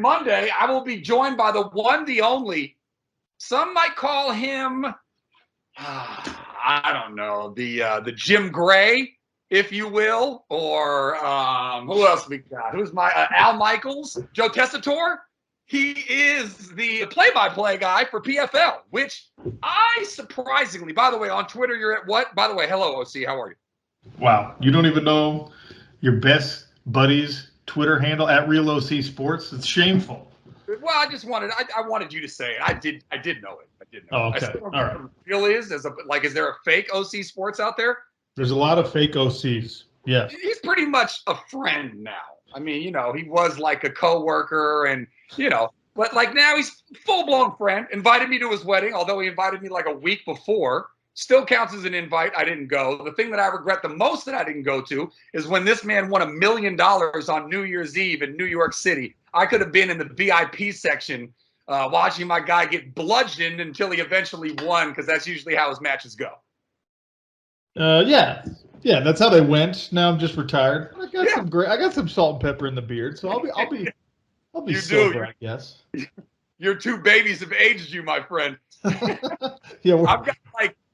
Monday, I will be joined by the one, the only. Some might call him, I don't know, the Jim Gray, if you will, or who else we got? Who's my Al Michaels, Joe Tessitore? He is the play-by-play guy for PFL, which I surprisingly, by the way, on Twitter, you're at what? By the way, hello, OC, how are you? Wow, you don't even know your best buddy's Twitter handle at Real OCSports? It's shameful. Well, I just wanted I wanted you to say it. I did know it. I did know. Oh, it. okay. I still don't All know right. what the real is is there a fake OC Sports out there? There's a lot of fake OCs. Yes. He's pretty much a friend now. I mean, he was like a coworker and, but like now he's full-blown friend. Invited me to his wedding, although he invited me like a week before. Still counts as an invite. I didn't go. The thing that I regret the most that I didn't go to is when this man won $1 million on New Year's Eve in New York City. I could have been in the VIP section watching my guy get bludgeoned until he eventually won, because that's usually how his matches go. Yeah, that's how they went. Now I'm just retired. I got some salt and pepper in the beard, so I'll be sober, I guess. Your two babies have aged you, my friend. Yeah,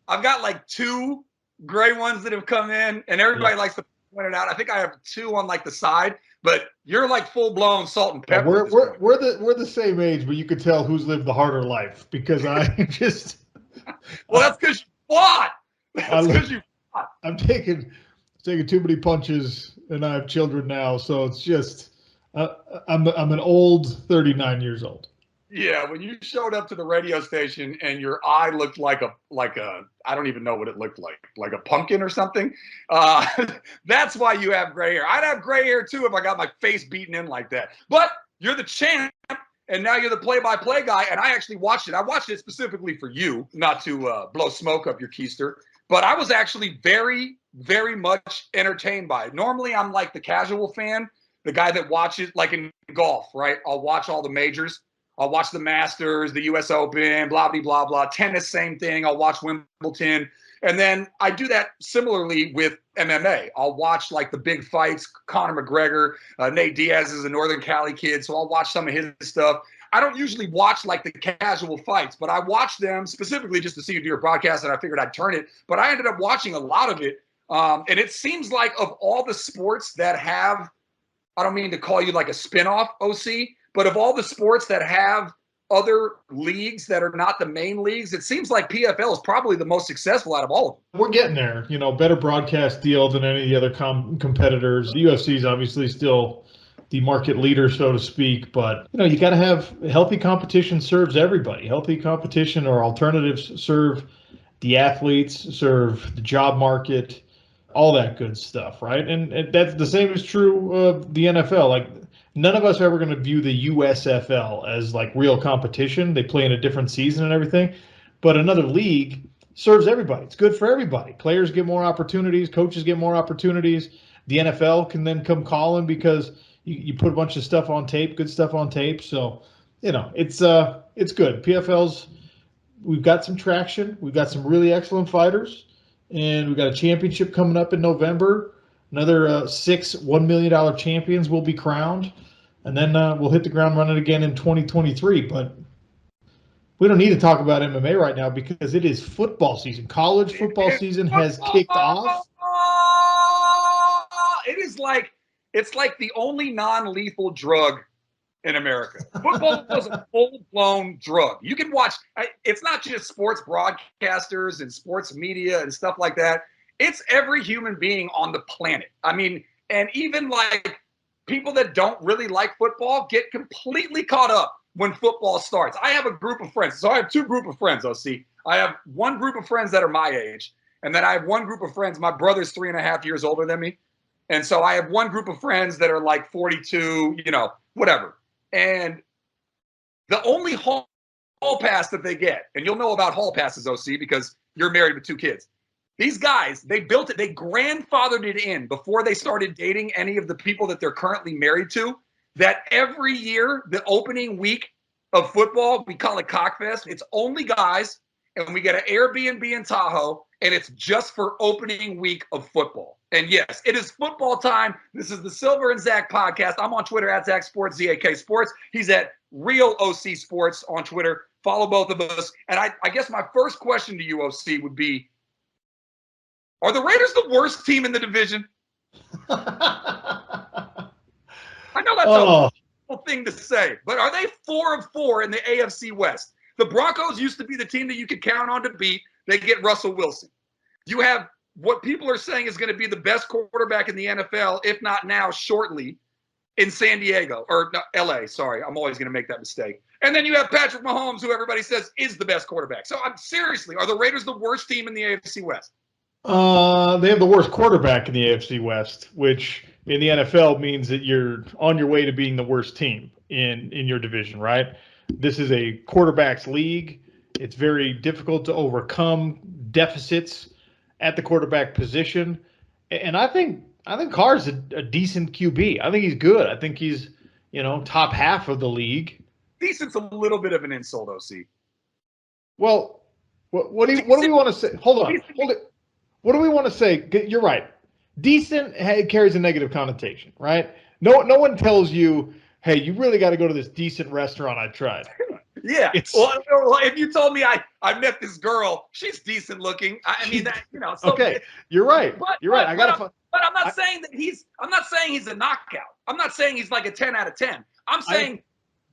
I've got like two gray ones that have come in, and everybody likes to point it out. I think I have two on like the side, but you're like full blown salt and pepper. We're the same age, but you could tell who's lived the harder life, because I just. Well, that's because you fought. That's because you fought. I'm taking too many punches, and I have children now, so it's just I'm an old 39 years old. Yeah, when you showed up to the radio station and your eye looked like a I don't even know what it looked like a pumpkin or something. That's why you have gray hair. I'd have gray hair too if I got my face beaten in like that. But you're the champ, and now you're the play-by-play guy. And I actually watched it. I watched it specifically for you, not to blow smoke up your keister. But I was actually very, very much entertained by it. Normally, I'm like the casual fan, the guy that watches, like in golf, right? I'll watch all the majors. I'll watch the Masters, the U.S. Open, blah, blah, blah, blah. Tennis, same thing. I'll watch Wimbledon. And then I do that similarly with MMA. I'll watch like the big fights, Conor McGregor, Nate Diaz is a Northern Cali kid, so I'll watch some of his stuff. I don't usually watch like the casual fights, but I watch them specifically just to see you do your broadcast, and I figured I'd turn it. But I ended up watching a lot of it. And it seems like of all the sports that have, I don't mean to call you like a spinoff, OC, but of all the sports that have other leagues that are not the main leagues, it seems like PFL is probably the most successful out of all of them. We're getting there. Better broadcast deal than any of the other competitors. The UFC is obviously still the market leader, so to speak, but you got to have healthy competition. Serves everybody. Healthy competition or alternatives serve the athletes, serve the job market, all that good stuff, right? And that's the same is true of the NFL. Like, none of us are ever going to view the USFL as like real competition. They play in a different season and everything. But another league serves everybody. It's good for everybody. Players get more opportunities. Coaches get more opportunities. The NFL can then come calling because you put a bunch of stuff on tape, good stuff on tape. So, it's good. PFL's, we've got some traction. We've got some really excellent fighters. And we've got a championship coming up in November. Another 6 $1 million champions will be crowned. And then we'll hit the ground running again in 2023. But we don't need to talk about MMA right now because it is football season. College football season has kicked off. It's like the only non-lethal drug in America. Football is a full-blown drug. You can watch. It's not just sports broadcasters and sports media and stuff like that. It's every human being on the planet. I mean, and even like people that don't really like football get completely caught up when football starts. I have a group of friends. So I have two group of friends, OC. I have one group of friends that are my age. And then I have one group of friends. My brother's 3.5 years older than me. And so I have one group of friends that are like 42, whatever. And the only hall pass that they get, and you'll know about hall passes, OC, because you're married with 2 kids. These guys, they built it, they grandfathered it in before they started dating any of the people that they're currently married to, that every year, the opening week of football, we call it Cockfest. It's only guys, and we get an Airbnb in Tahoe, and it's just for opening week of football. And yes, it is football time. This is the Silver and Zach podcast. I'm on Twitter at Zak Sports, ZAK Sports. He's at Real OC Sports on Twitter. Follow both of us. And I guess my first question to you, OC, would be, are the Raiders the worst team in the division? I know that's a cool thing to say, but are they 4-4 in the AFC West? The Broncos used to be the team that you could count on to beat. They get Russell Wilson. You have what people are saying is going to be the best quarterback in the NFL, if not now, shortly, in San Diego, or no, LA, sorry. I'm always going to make that mistake. And then you have Patrick Mahomes, who everybody says is the best quarterback. So I'm seriously, are the Raiders the worst team in the AFC West? They have the worst quarterback in the AFC West, which in the NFL means that you're on your way to being the worst team in your division, right? This is a quarterback's league. It's very difficult to overcome deficits at the quarterback position. And I think Carr's a decent QB. I think he's good. I think he's, top half of the league. Decent's a little bit of an insult, OC. Well, what do we want to say? Hold it. What do we want to say? You're right. Decent carries a negative connotation, right? No one tells you, hey, you really got to go to this decent restaurant I tried. Yeah. Well, if you told me I met this girl, she's decent looking. I mean that, So, okay, you're right. You're right. But I'm not saying that I'm not saying he's a knockout. I'm not saying he's like a 10 out of 10. I'm saying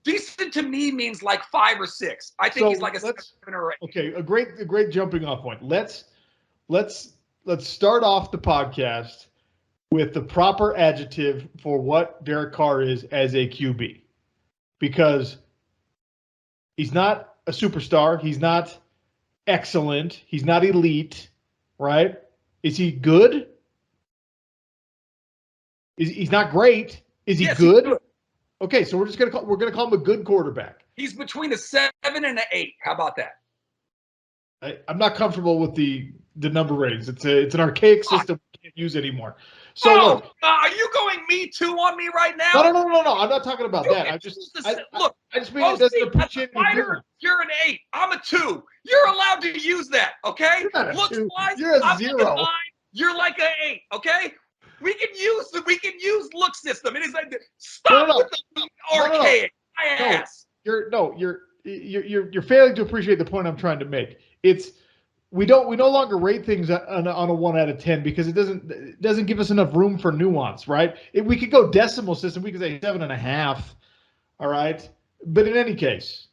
decent to me means like 5 or 6. I think he's like a 7 or 8. Okay, a great jumping off point. Let's start off the podcast with the proper adjective for what Derek Carr is as a QB, because he's not a superstar. He's not excellent. He's not elite, right? Is he good? He's not great. Is he good? Okay, so we're gonna call him a good quarterback. He's between a 7 and an 8. How about that? I'm not comfortable with the number ratings. It's an archaic system we can't use anymore. So are you going Me Too on me right now? No. I'm not talking about that. I just mean it doesn't appreciate you're an 8. I'm a 2. You're allowed to use that, okay? Looks wise, you're a 0. Like you're like an 8, okay? We can use look system. It is like stop with the archaic ass. You're failing to appreciate the point I'm trying to make. We no longer rate things on a 1 out of 10 because it doesn't give us enough room for nuance, right? We could go decimal system. We could say 7.5. All right, but in any case,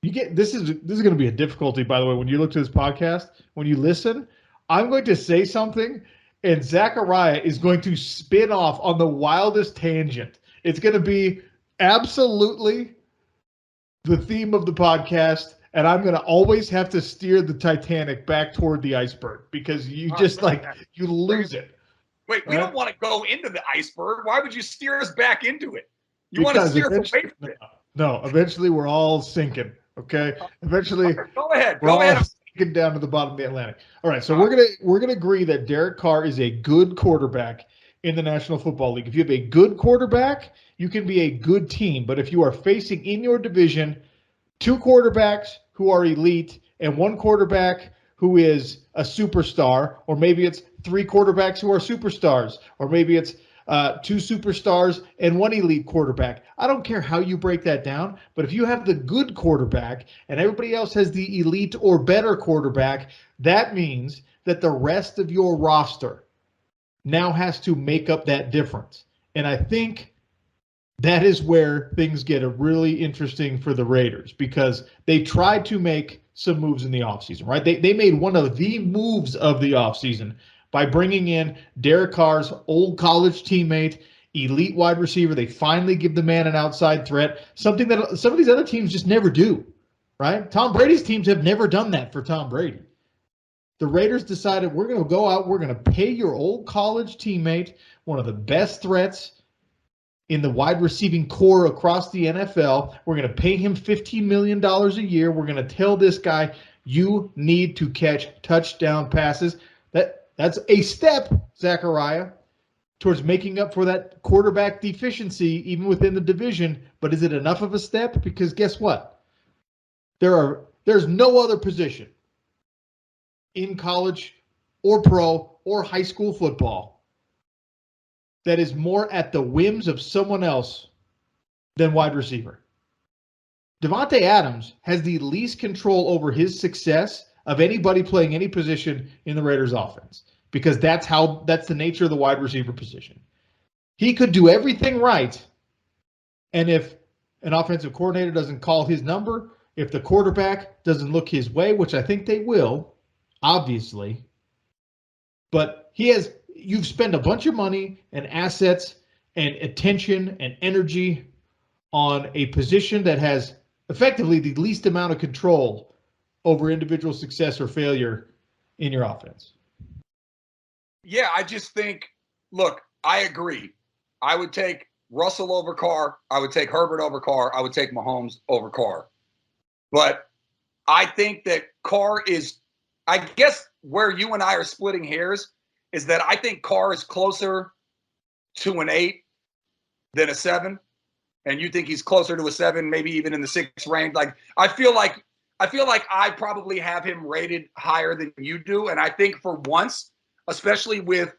this is going to be a difficulty. By the way, when you look to this podcast, when you listen, I'm going to say something, and Zachariah is going to spin off on the wildest tangent. It's going to be absolutely the theme of the podcast. And I'm going to always have to steer the Titanic back toward the iceberg because you you lose it. Wait, we don't want to go into the iceberg. Why would you steer us back into it? You want to steer us away from it. No, eventually we're all sinking, okay? Eventually go ahead. Sinking down to the bottom of the Atlantic. All right, so we're gonna agree that Derek Carr is a good quarterback in the National Football League. If you have a good quarterback, you can be a good team. But if you are facing in your division 2 quarterbacks who are elite and 1 quarterback who is a superstar, or maybe it's 3 quarterbacks who are superstars, or maybe it's 2 superstars and 1 elite quarterback. I don't care how you break that down, but if you have the good quarterback and everybody else has the elite or better quarterback, that means that the rest of your roster now has to make up that difference. And I think that is where things get really interesting for the Raiders because they tried to make some moves in the offseason, right? They made one of the moves of the offseason by bringing in Derek Carr's old college teammate, elite wide receiver. They finally give the man an outside threat, something that some of these other teams just never do, right? Tom Brady's teams have never done that for Tom Brady. The Raiders decided we're going to go out, we're going to pay your old college teammate, one of the best threats in the wide receiving core across the NFL. We're going to pay him $15 million a year. We're going to tell this guy, you need to catch touchdown passes. That's a step, Zachariah, towards making up for that quarterback deficiency even within the division. But is it enough of a step? Because guess what? There's no other position in college or pro or high school football that is more at the whims of someone else than wide receiver. Davante Adams has the least control over his success of anybody playing any position in the Raiders offense, because that's the nature of the wide receiver position. He could do everything right, and if an offensive coordinator doesn't call his number, if the quarterback doesn't look his way, which I think they will, obviously, but you've spent a bunch of money and assets and attention and energy on a position that has effectively the least amount of control over individual success or failure in your offense. Yeah, I just think, look, I agree. I would take Russell over Carr. I would take Herbert over Carr. I would take Mahomes over Carr. But I think that Carr is, I guess where you and I are splitting hairs is that I think Carr is closer to an 8 than a 7. And you think he's closer to a 7, maybe even in the 6 range. Like, I feel like I probably have him rated higher than you do. And I think for once, especially with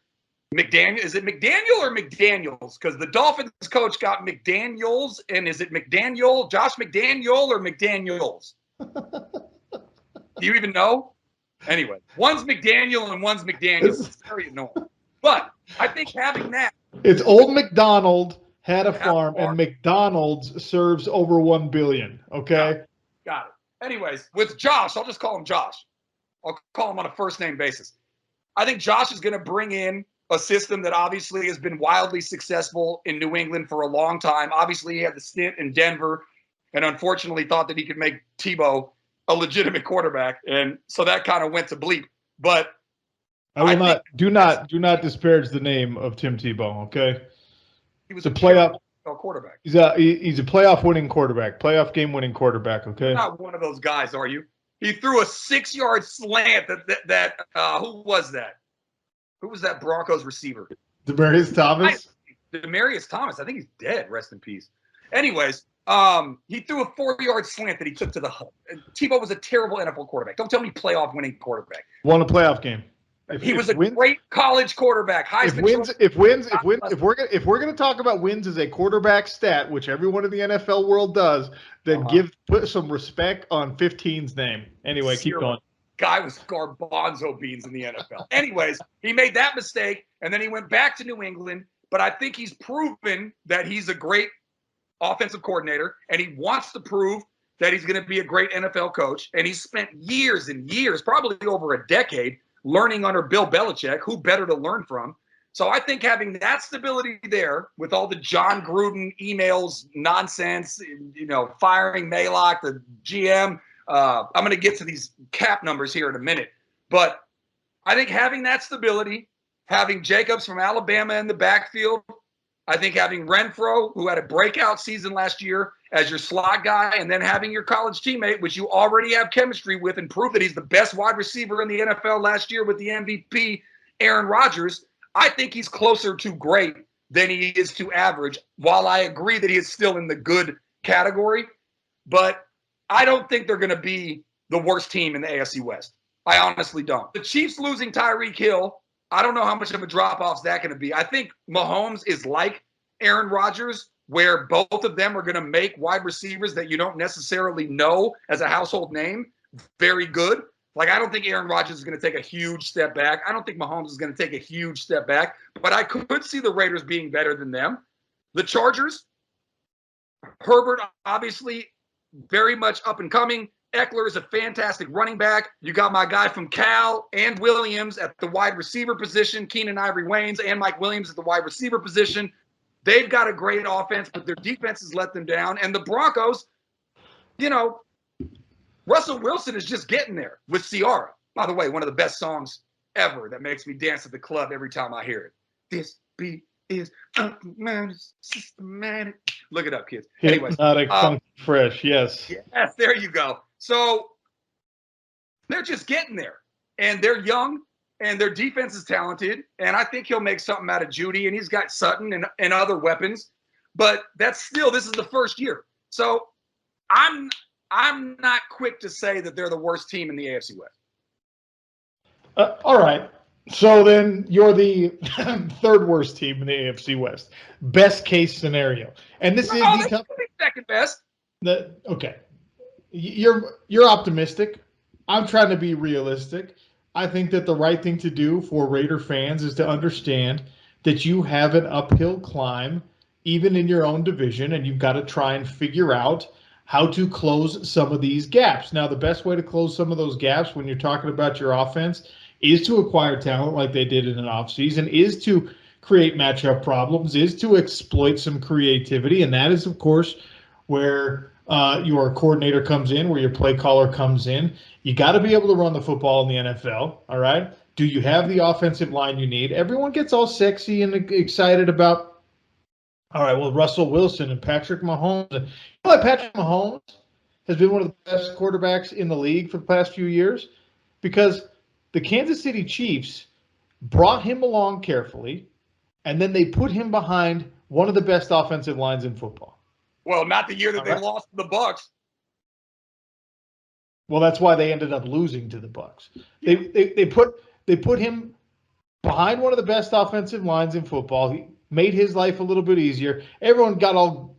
McDaniel, is it McDaniel or McDaniels? Because the Dolphins coach got McDaniels, and is it McDaniel, Josh McDaniel, or McDaniels? Do you even know? Anyway, one's McDaniel and one's McDaniels. It's very annoying. But I think having that. It's old McDonald had a farm, and McDonald's serves over 1 billion. Okay? Got it. Anyways, with Josh, I'll just call him Josh. I'll call him on a first-name basis. I think Josh is going to bring in a system that obviously has been wildly successful in New England for a long time. Obviously, he had the stint in Denver and unfortunately thought that he could make Tebow a legitimate quarterback. And so that kind of went to bleep. But do not disparage the name of Tim Tebow, okay? He was a playoff quarterback. He's a playoff winning quarterback, playoff game winning quarterback, okay? You're not one of those guys, are you? He threw a 6-yard slant that who was that? Who was that Broncos receiver? Demaryius Thomas? Demaryius Thomas. I think he's dead. Rest in peace. Anyways, he threw a 4-yard slant that he took to the hub. Tebow was a terrible NFL quarterback. Don't tell me playoff winning quarterback. Won a playoff game. He was a great college quarterback. If we're gonna talk about wins as a quarterback stat, which everyone in the NFL world does, then put some respect on 15's name. Anyway, keep going. Guy was garbanzo beans in the NFL. Anyways, he made that mistake, and then he went back to New England. But I think he's proven that he's a great offensive coordinator, and he wants to prove that he's going to be a great NFL coach. And he's spent years and years, probably over a decade, learning under Bill Belichick. Who better to learn from? So I think having that stability there with all the John Gruden emails, nonsense, firing Maylock, the GM. I'm going to get to these cap numbers here in a minute. But I think having that stability, having Jacobs from Alabama in the backfield, I think having Renfro, who had a breakout season last year, as your slot guy, and then having your college teammate, which you already have chemistry with and prove that he's the best wide receiver in the NFL last year with the MVP, Aaron Rodgers, I think he's closer to great than he is to average, while I agree that he is still in the good category. But I don't think they're going to be the worst team in the AFC West. I honestly don't. The Chiefs losing Tyreek Hill, I don't know how much of a drop-off is that going to be. I think Mahomes is like Aaron Rodgers, where both of them are going to make wide receivers that you don't necessarily know as a household name very good. Like, I don't think Aaron Rodgers is going to take a huge step back. I don't think Mahomes is going to take a huge step back. But I could see the Raiders being better than them. The Chargers, Herbert, obviously, very much up and coming. Eckler is a fantastic running back. You got my guy from Cal and Williams at the wide receiver position, Keenan Ivory Waynes and Mike Williams at the wide receiver position. They've got a great offense, but their defense has let them down. And the Broncos, Russell Wilson is just getting there with Ciara. By the way, one of the best songs ever that makes me dance at the club every time I hear it. This beat is systematic. Look it up, kids. Anyways, Hypnotic, funky, fresh. Yes. Yes, there you go. So they're just getting there, and they're young, and their defense is talented, and I think he'll make something out of Judy, and he's got Sutton and other weapons. But this is the first year. So I'm not quick to say that they're the worst team in the AFC West. All right. So then you're the third worst team in the AFC West. Best case scenario. And this No, is they should be second best. okay. You're optimistic. I'm trying to be realistic. I think that the right thing to do for Raider fans is to understand that you have an uphill climb even in your own division, and you've got to try and figure out how to close some of these gaps. Now, the best way to close some of those gaps when you're talking about your offense is to acquire talent like they did in an offseason, is to create matchup problems, is to exploit some creativity, and that is, of course, where your coordinator comes in, where your play caller comes in. You got to be able to run the football in the NFL, all right? Do you have the offensive line you need? Everyone gets all sexy and excited about, all right, well, Russell Wilson and Patrick Mahomes. You know what, Patrick Mahomes has been one of the best quarterbacks in the league for the past few years because the Kansas City Chiefs brought him along carefully, and then they put him behind one of the best offensive lines in football. Well, not the year that they lost to the Bucs. Well, that's why they ended up losing to the Bucs. They put him behind one of the best offensive lines in football. He made his life a little bit easier. Everyone got all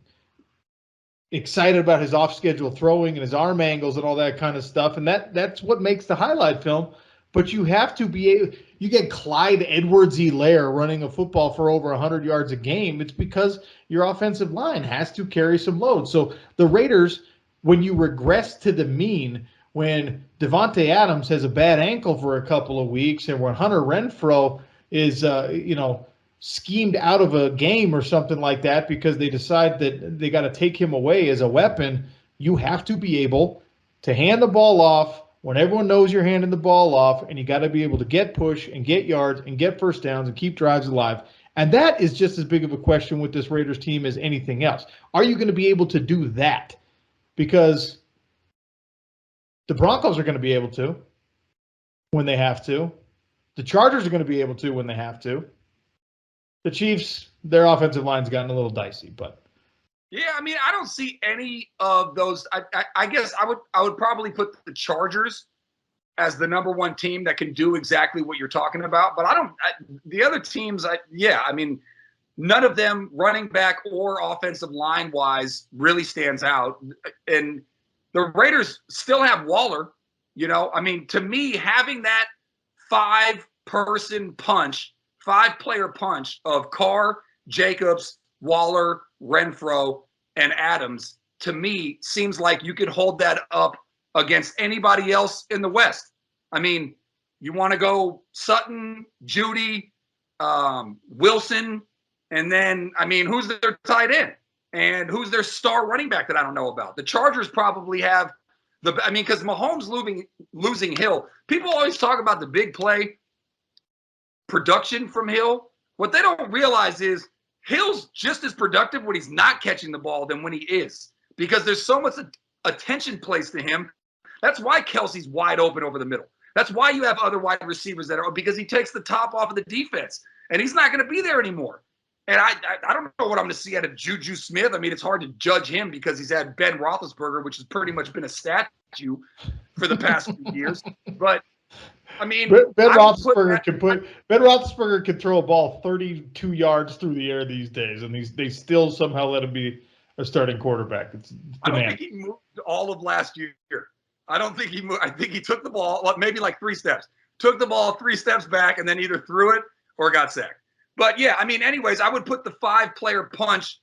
excited about his off-schedule throwing and his arm angles and all that kind of stuff, and that's what makes the highlight film. But you have to be able. You get Clyde Edwards-Helaire running a football for over 100 yards a game. It's because your offensive line has to carry some load. So the Raiders, when you regress to the mean, when Devontae Adams has a bad ankle for a couple of weeks, and when Hunter Renfrow is, schemed out of a game or something like that because they decide that they got to take him away as a weapon, you have to be able to hand the ball off when everyone knows you're handing the ball off, and you got to be able to get push and get yards and get first downs and keep drives alive. And that is just as big of a question with this Raiders team as anything else. Are you going to be able to do that? Because the Broncos are going to be able to when they have to. The Chargers are going to be able to when they have to. The Chiefs, their offensive line's gotten a little dicey, but yeah, I mean, I don't see any of those. I guess I would probably put the Chargers as the number one team that can do exactly what you're talking about. But the other teams, I mean, none of them running back or offensive line wise really stands out. And the Raiders still have Waller, I mean, to me, having that five-player punch of Carr, Jacobs, Waller, Renfrow, and Adams, to me, seems like you could hold that up against anybody else in the West. I mean, you want to go Sutton, Judy, Wilson, and then, I mean, who's their tight end? And who's their star running back that I don't know about? The Chargers probably have because Mahomes losing Hill. People always talk about the big play production from Hill. What they don't realize is Hill's just as productive when he's not catching the ball than when he is, because there's so much attention placed to him. That's why Kelsey's wide open over the middle. That's why you have other wide receivers because he takes the top off of the defense, and he's not going to be there anymore. And I don't know what I'm going to see out of Juju Smith. I mean, it's hard to judge him because he's had Ben Roethlisberger, which has pretty much been a statue for the past few years. But I mean, Ben Roethlisberger can throw a ball 32 yards through the air these days, and they still somehow let him be a starting quarterback. I don't think he moved all of last year. I don't think he moved. I think he took the ball maybe like 3 steps, took the ball 3 steps back, and then either threw it or got sacked. But yeah, I mean, anyways, I would put the 5-player punch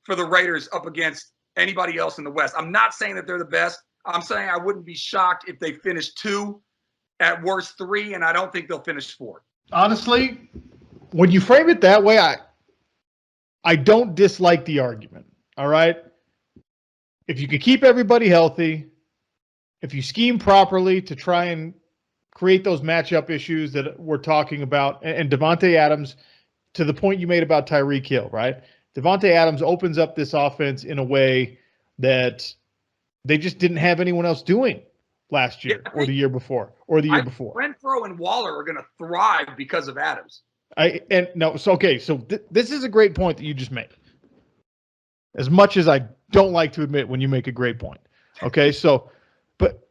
for the Raiders up against anybody else in the West. I'm not saying that they're the best. I'm saying I wouldn't be shocked if they finish 2, at worst 3, and I don't think they'll finish 4. Honestly, when you frame it that way, I don't dislike the argument. All right. If you could keep everybody healthy, if you scheme properly to try and create those matchup issues that we're talking about, and Devontae Adams, to the point you made about Tyreek Hill, right? Devontae Adams opens up this offense in a way that they just didn't have anyone else doing last year or the year before. Renfrow and Waller are going to thrive because of Adams. So this is a great point that you just made. As much as I don't like to admit when you make a great point. Okay, but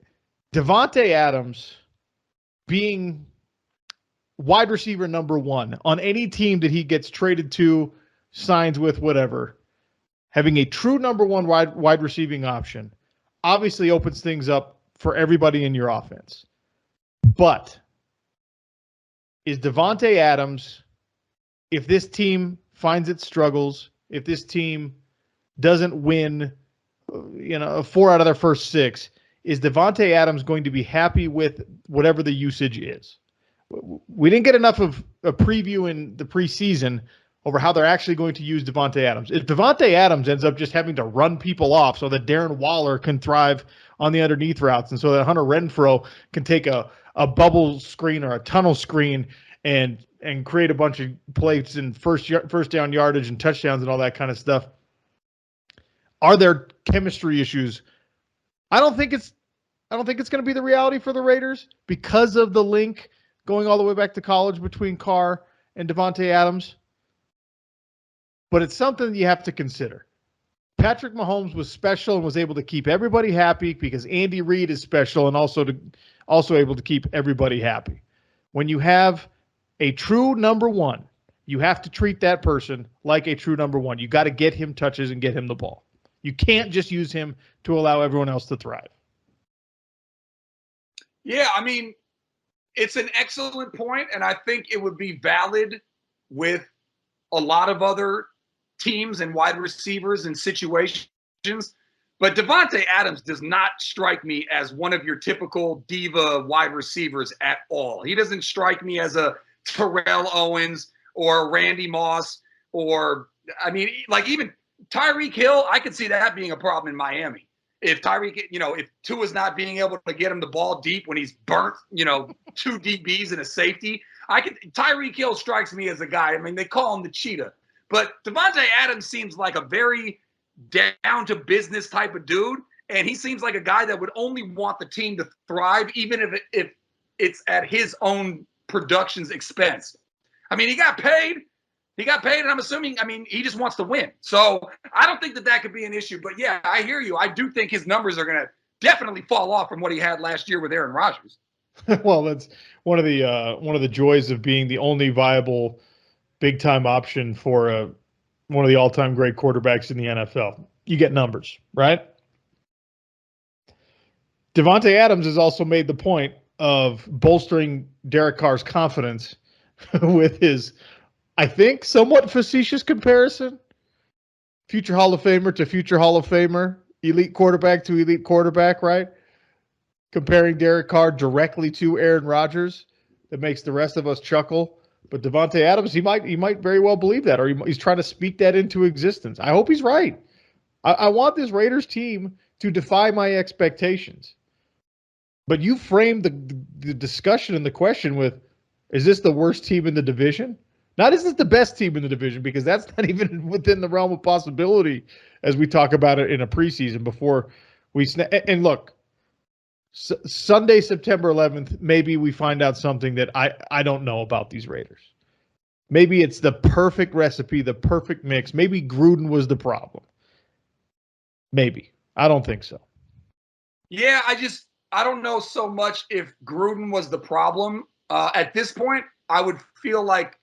Devontae Adams being wide receiver number one on any team that he gets traded to, signs with, whatever, having a true number one wide receiving option obviously opens things up for everybody in your offense. But is Davante Adams, if this team finds its struggles, if this team doesn't win, 4 out of their first 6, is Davante Adams going to be happy with whatever the usage is? We didn't get enough of a preview in the preseason over how they're actually going to use Davante Adams. If Davante Adams ends up just having to run people off so that Darren Waller can thrive on the underneath routes and so that Hunter Renfrow can take a bubble screen or a tunnel screen and create a bunch of plays and first down yardage and touchdowns and all that kind of stuff, are there chemistry issues? I don't think it's going to be the reality for the Raiders because of the link going all the way back to college between Carr and Davante Adams. But it's something you have to consider. Patrick Mahomes was special and was able to keep everybody happy because Andy Reid is special and also able to keep everybody happy. When you have a true number one, you have to treat that person like a true number one. You got to get him touches and get him the ball. You can't just use him to allow everyone else to thrive. Yeah, I mean, it's an excellent point, and I think it would be valid with a lot of other teams and wide receivers and situations. But Davante Adams does not strike me as one of your typical diva wide receivers at all. He doesn't strike me as a Terrell Owens or Randy Moss or, I mean, like even Tyreek Hill, I could see that being a problem in Miami. If Tyreek, if Tua's not being able to get him the ball deep when he's burnt, 2 DBs and a safety, Tyreek Hill strikes me as a guy. I mean, they call him the cheetah. But Davante Adams seems like a very down-to-business type of dude, and he seems like a guy that would only want the team to thrive, even if it's at his own production's expense. I mean, he got paid, and I'm assuming, he just wants to win. So I don't think that could be an issue. But, yeah, I hear you. I do think his numbers are going to definitely fall off from what he had last year with Aaron Rodgers. Well, that's one of the joys of being the only viable big-time option for one of the all-time great quarterbacks in the NFL. You get numbers, right? Davante Adams has also made the point of bolstering Derek Carr's confidence with his, I think, somewhat facetious comparison. Future Hall of Famer to future Hall of Famer, elite quarterback to elite quarterback, right? Comparing Derek Carr directly to Aaron Rodgers. That makes the rest of us chuckle. But Davante Adams, he might very well believe that, or he's trying to speak that into existence. I hope he's right. I want this Raiders team to defy my expectations. But you framed the discussion and the question with, is this the worst team in the division? Not is this the best team in the division, because that's not even within the realm of possibility as we talk about it in a preseason before we and look, Sunday, September 11th, maybe we find out something that I don't know about these Raiders. Maybe it's the perfect recipe, the perfect mix. Maybe Gruden was the problem. Maybe. I don't think so. Yeah, I don't know so much if Gruden was the problem. At this point, I would feel like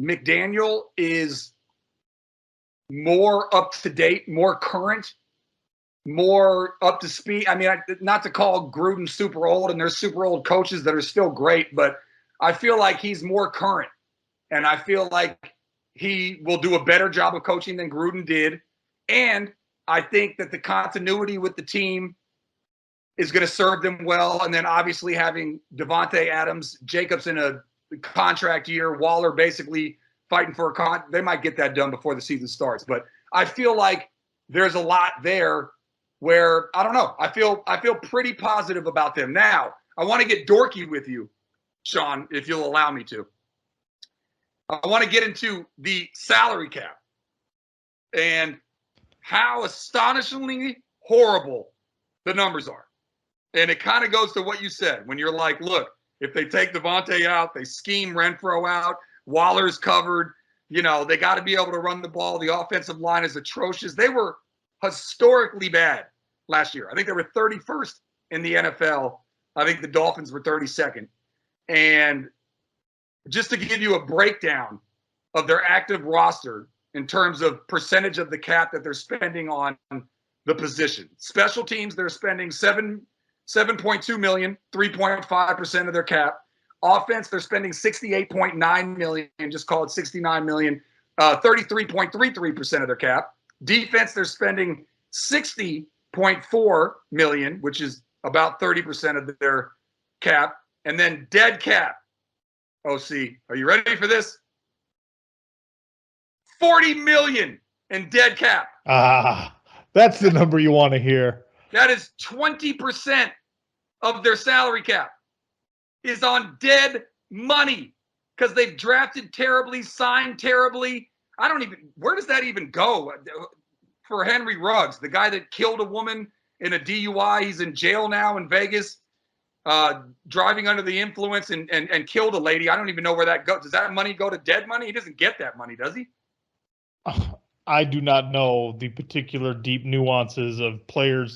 McDaniel is more up to date, more current, more up to speed. I mean, not to call Gruden super old, and there's super old coaches that are still great, but I feel like he's more current, and I feel like he will do a better job of coaching than Gruden did. And I think that the continuity with the team is going to serve them well. And then obviously having Davante Adams, Jacobs in a contract year, Waller basically fighting for they might get that done before the season starts. But I feel like there's a lot there where, I don't know, I feel pretty positive about them. Now, I want to get dorky with you, Sean, if you'll allow me to. I want to get into the salary cap and how astonishingly horrible the numbers are. And it kind of goes to what you said when you're like, look, if they take Davante out, they scheme Renfrow out, Waller's covered, they got to be able to run the ball. The offensive line is atrocious. They were historically bad last year. I think they were 31st in the NFL. I think the Dolphins were 32nd. And just to give you a breakdown of their active roster in terms of percentage of the cap that they're spending on the position. Special teams, they're spending $7.2 million, 3.5% of their cap. Offense, they're spending $68.9 million, just call it $69 million, 33.33% of their cap. Defense, they're spending $60.4 million, which is about 30% of their cap. And then dead cap, OC, are you ready for this? $40 million in dead cap. That's the number you want to hear. That is 20% of their salary cap is on dead money because they've drafted terribly, signed terribly. Where does that even go? For Henry Ruggs, the guy that killed a woman in a DUI, he's in jail now in Vegas, driving under the influence and killed a lady. I don't even know where that goes. Does that money go to dead money? He doesn't get that money, does he? I do not know the particular deep nuances of player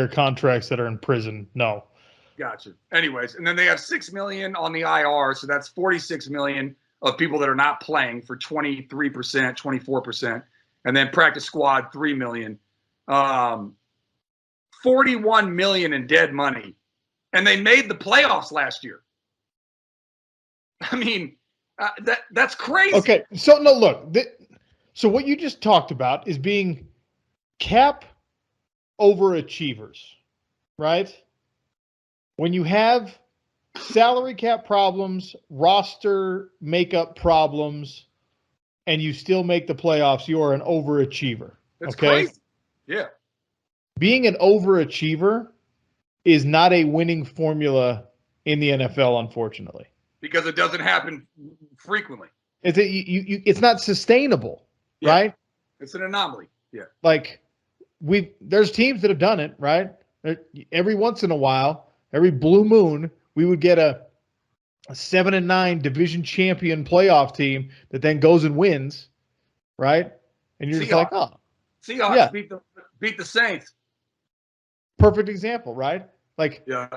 contracts that are in prison. No. Gotcha. Anyways, and then they have $6 million on the IR, so that's $46 million of people that are not playing for 23%, 24%, and then practice squad $3 million, $41 million in dead money, and they made the playoffs last year. I mean, that's crazy. Okay, so no, look. So what you just talked about is being cap overachievers, right? When you have salary cap problems, roster makeup problems, and you still make the playoffs, you are an overachiever. That's okay? Crazy. Yeah. Being an overachiever is not a winning formula in the NFL, unfortunately. Because it doesn't happen frequently. It's not sustainable, yeah. right? It's an anomaly. Yeah. Like there's teams that have done it, right? Every once in a while, every blue moon, we would get a 7-9 division champion playoff team that then goes and wins, right? And you're just like, oh, Seahawks yeah. beat the Saints. Perfect example, right? Like, yeah,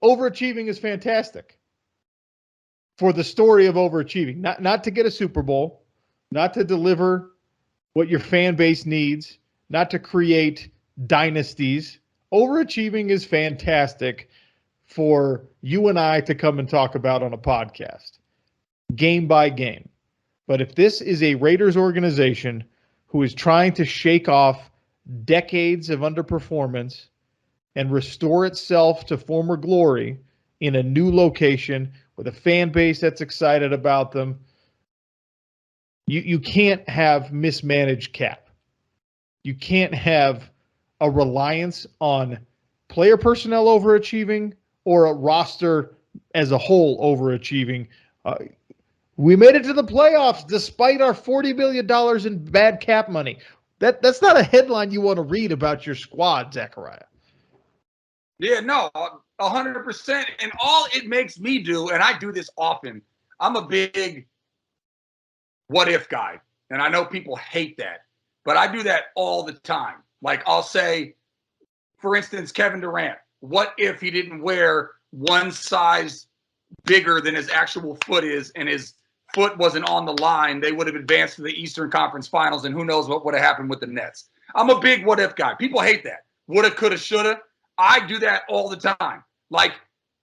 overachieving is fantastic for the story of overachieving, not to get a Super Bowl, not to deliver what your fan base needs, not to create dynasties. Overachieving is fantastic for you and I to come and talk about on a podcast, game by game. But if this is a Raiders organization who is trying to shake off decades of underperformance and restore itself to former glory in a new location with a fan base that's excited about them, you can't have mismanaged cap. You can't have a reliance on player personnel overachieving or a roster as a whole overachieving. We made it to the playoffs despite our $40 million in bad cap money. That's not a headline you want to read about your squad, Zachariah. Yeah, no, 100%. And all it makes me do, and I do this often, I'm a big what if guy. And I know people hate that, but I do that all the time. Like I'll say, for instance, Kevin Durant, what if he didn't wear one size bigger than his actual foot is and his foot wasn't on the line? They would have advanced to the Eastern Conference Finals, and who knows what would have happened with the Nets. I'm a big what if guy. People hate that. Woulda, coulda, shoulda. I do that all the time. Like,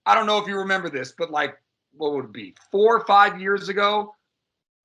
I don't know if you remember this, but like, what would it be? 4 or 5 years ago,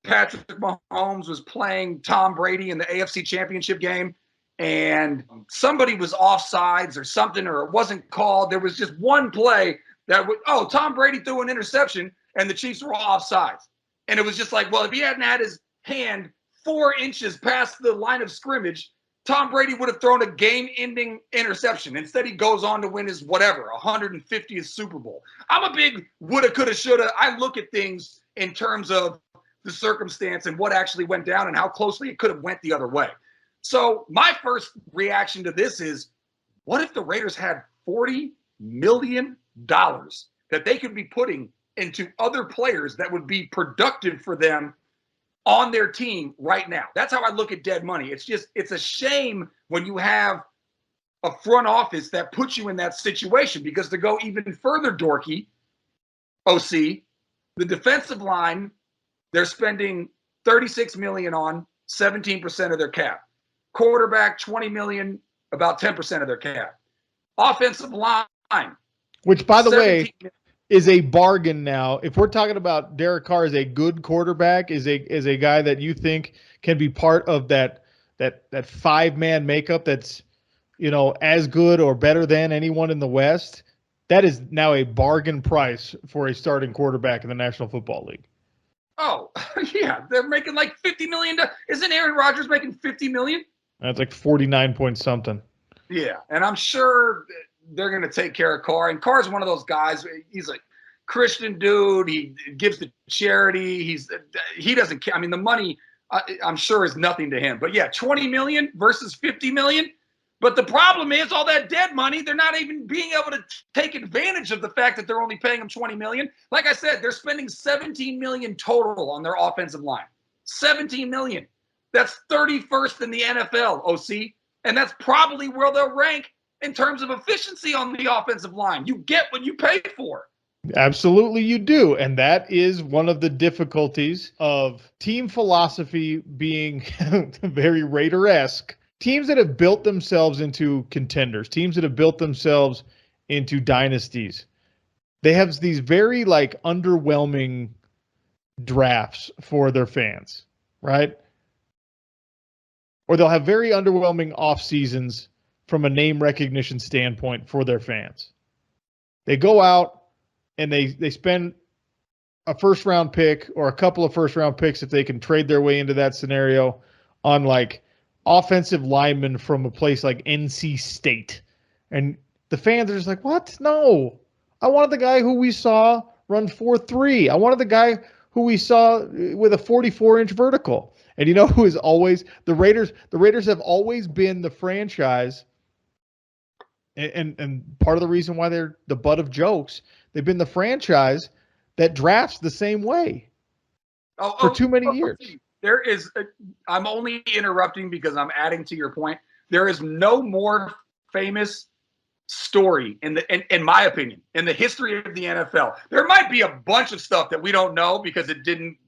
Patrick Mahomes was playing Tom Brady in the AFC Championship game, and somebody was offsides or something, or it wasn't called. There was just one play that Tom Brady threw an interception, and the Chiefs were offsides. And it was just like, well, if he hadn't had his hand 4 inches past the line of scrimmage, Tom Brady would have thrown a game-ending interception. Instead, he goes on to win his 150th Super Bowl. I'm a big woulda, coulda, shoulda. I look at things in terms of the circumstance and what actually went down and how closely it could have went the other way. So my first reaction to this is, what if the Raiders had $40 million that they could be putting into other players that would be productive for them on their team right now? That's how I look at dead money. It's a shame when you have a front office that puts you in that situation, because to go even further dorky, OC, The defensive line, they're spending $36 million on 17% of their cap. Quarterback, $20 million, about 10% of their cap. Offensive line, which, by the way, million. Is a bargain now. If we're talking about Derek Carr as a good quarterback, is a guy that you think can be part of that 5-man makeup that's, as good or better than anyone in the West, that is now a bargain price for a starting quarterback in the National Football League. Oh, yeah. They're making like $50 million. Isn't Aaron Rodgers making $50 million? That's like 49 point something. Yeah. And I'm sure they're going to take care of Carr. And Carr's one of those guys. He's a Christian dude. He gives to charity. He doesn't care. I mean, the money, I'm sure, is nothing to him. But yeah, $20 million versus $50 million. But the problem is all that dead money, they're not even being able to take advantage of the fact that they're only paying him $20 million. Like I said, they're spending $17 million total on their offensive line. $17 million. That's 31st in the NFL, OC. And that's probably where they'll rank in terms of efficiency on the offensive line. You get what you pay for. Absolutely, you do. And that is one of the difficulties of team philosophy being very Raider-esque. Teams that have built themselves into contenders, teams that have built themselves into dynasties, they have these very underwhelming drafts for their fans, right? Or they'll have very underwhelming off seasons from a name recognition standpoint for their fans. They go out and they spend a first round pick or a couple of first round picks if they can trade their way into that scenario on offensive linemen from a place like NC State. And the fans are just like, what? No. I wanted the guy who we saw run 4.3. I wanted the guy who we saw with a 44-inch vertical. And you know who is always the Raiders? The Raiders have always been the franchise, and part of the reason why they're the butt of jokes, they've been the franchise that drafts the same way for too many years. I'm only interrupting because I'm adding to your point. There is no more famous story in my opinion, in the history of the NFL. There might be a bunch of stuff that we don't know because it didn't,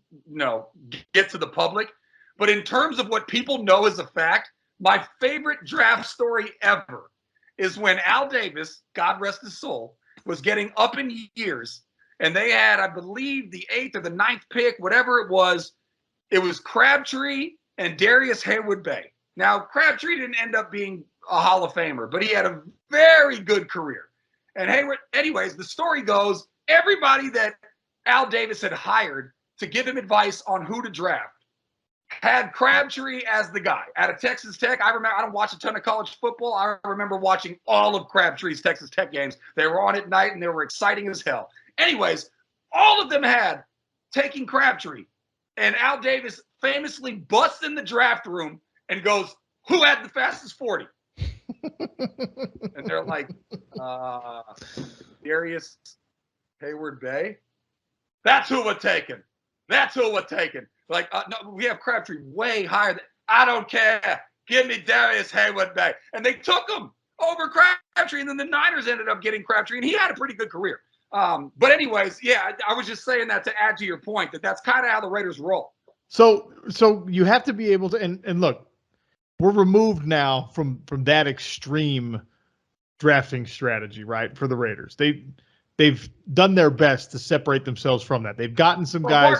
get to the public. But in terms of what people know as a fact, my favorite draft story ever is when Al Davis, God rest his soul, was getting up in years, and they had, I believe, the 8th or the 9th pick, whatever it was. It was Crabtree and Darius Haywood-Bay. Now, Crabtree didn't end up being a Hall of Famer, but he had a very good career. And Hayward, anyways, the story goes, everybody that Al Davis had hired to give him advice on who to draft had Crabtree as the guy. Out of Texas Tech, I don't watch a ton of college football. I remember watching all of Crabtree's Texas Tech games. They were on at night, and they were exciting as hell. Anyways, all of them had taking Crabtree. And Al Davis famously busts in the draft room and goes, who had the fastest 40? And they're like, Darius Haywood-Bay? That's who we're taking. That's who we're taking. Like, no, we have Crabtree way higher. I don't care. Give me Darius Haywood-Bay. And they took him over Crabtree, and then the Niners ended up getting Crabtree, and he had a pretty good career. But anyways, yeah, I was just saying that to add to your point that that's kind of how the Raiders roll. So you have to be able to, and look, we're removed now from that extreme drafting strategy, right? For the Raiders, they've done their best to separate themselves from that. They've gotten some guys.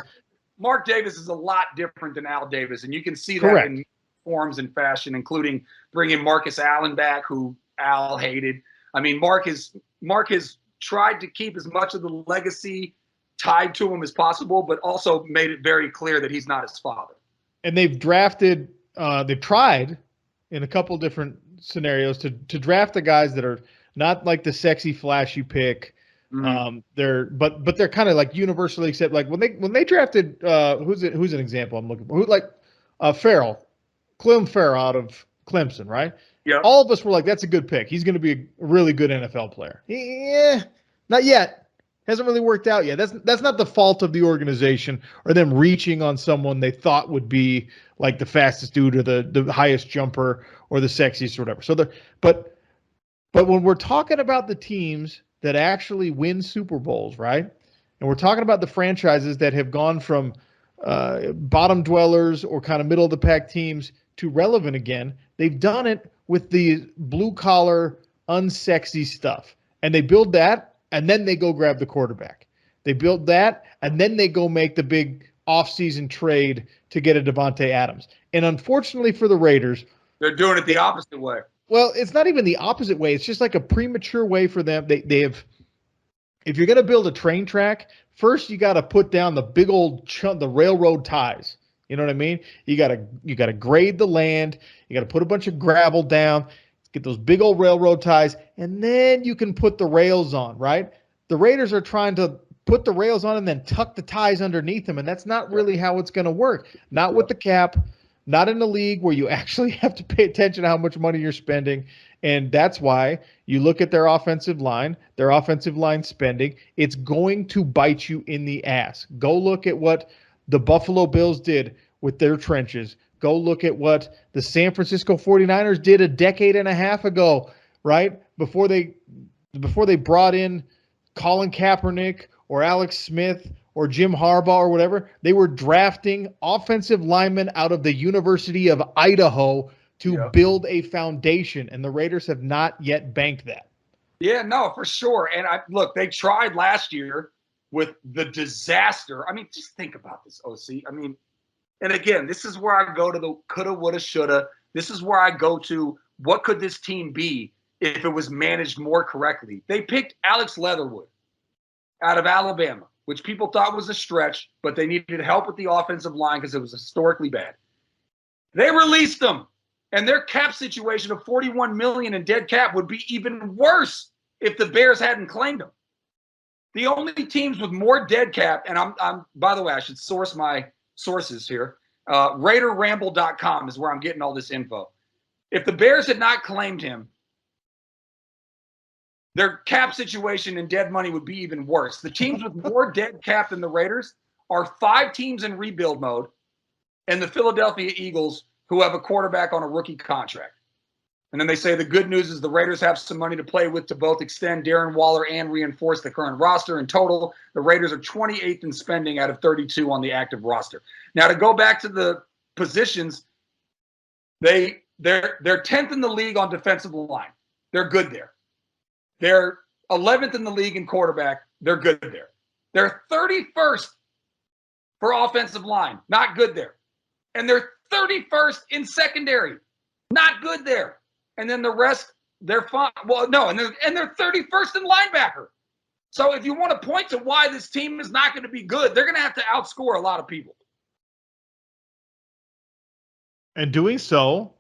Mark Davis is a lot different than Al Davis, and you can see Correct. that in forms and fashion, including bringing Marcus Allen back, who Al hated. I mean, Mark has tried to keep as much of the legacy tied to him as possible, but also made it very clear that he's not his father. And they've drafted, they've tried in a couple different scenarios to draft the guys that are not like the sexy, flashy pick. Mm-hmm. They're kind of like universally accepted. Like when they drafted, who's an example I'm looking for? Farrell, Clem Farrell out of Clemson, right? Yeah. All of us were like, that's a good pick. He's going to be a really good NFL player. Yeah, not yet. Hasn't really worked out yet. That's not the fault of the organization or them reaching on someone they thought would be like the fastest dude or the highest jumper or the sexiest or whatever. So but when we're talking about the teams that actually win Super Bowls, right? And we're talking about the franchises that have gone from bottom dwellers or kind of middle of the pack teams to relevant again. They've done it with the blue collar, unsexy stuff. And they build that, and then they go grab the quarterback. They build that, and then they go make the big offseason trade to get a Devontae Adams. And unfortunately for the Raiders, they're doing it the opposite way. Well, it's not even the opposite way. It's just like a premature way for them. They have, if you're going to build a train track, first you got to put down the big old chunk, the railroad ties. You know what I mean? You got to grade the land. You got to put a bunch of gravel down, get those big old railroad ties, and then you can put the rails on, right? The Raiders are trying to put the rails on and then tuck the ties underneath them, and that's not really how it's going to work. Not with the cap. Not in a league where you actually have to pay attention to how much money you're spending. And that's why you look at their offensive line spending. It's going to bite you in the ass. Go look at what the Buffalo Bills did with their trenches. Go look at what the San Francisco 49ers did a decade and a half ago, right? Before they brought in Colin Kaepernick or Alex Smith or Jim Harbaugh or whatever, they were drafting offensive linemen out of the University of Idaho to build a foundation, and the Raiders have not yet banked that. Yeah, no, for sure. And look, they tried last year with the disaster. I mean, just think about this, OC. I mean, and again, this is where I go to the coulda, woulda, shoulda. This is where I go to what could this team be if it was managed more correctly. They picked Alex Leatherwood out of Alabama, which people thought was a stretch, but they needed help with the offensive line because it was historically bad. They released them, and their cap situation of $41 million in dead cap would be even worse if the Bears hadn't claimed them. The only teams with more dead cap, and I'm by the way, I should source my sources here. RaiderRamble.com is where I'm getting all this info. If the Bears had not claimed him, their cap situation and dead money would be even worse. The teams with more dead cap than the Raiders are 5 teams in rebuild mode and the Philadelphia Eagles, who have a quarterback on a rookie contract. And then they say the good news is the Raiders have some money to play with to both extend Darren Waller and reinforce the current roster. In total, the Raiders are 28th in spending out of 32 on the active roster. Now, to go back to the positions, they're 10th in the league on defensive line. They're good there. They're 11th in the league in quarterback. They're good there. They're 31st for offensive line. Not good there. And they're 31st in secondary. Not good there. And then the rest, they're fine. Well, no, and they're 31st in linebacker. So if you want to point to why this team is not going to be good, they're going to have to outscore a lot of people. And doing so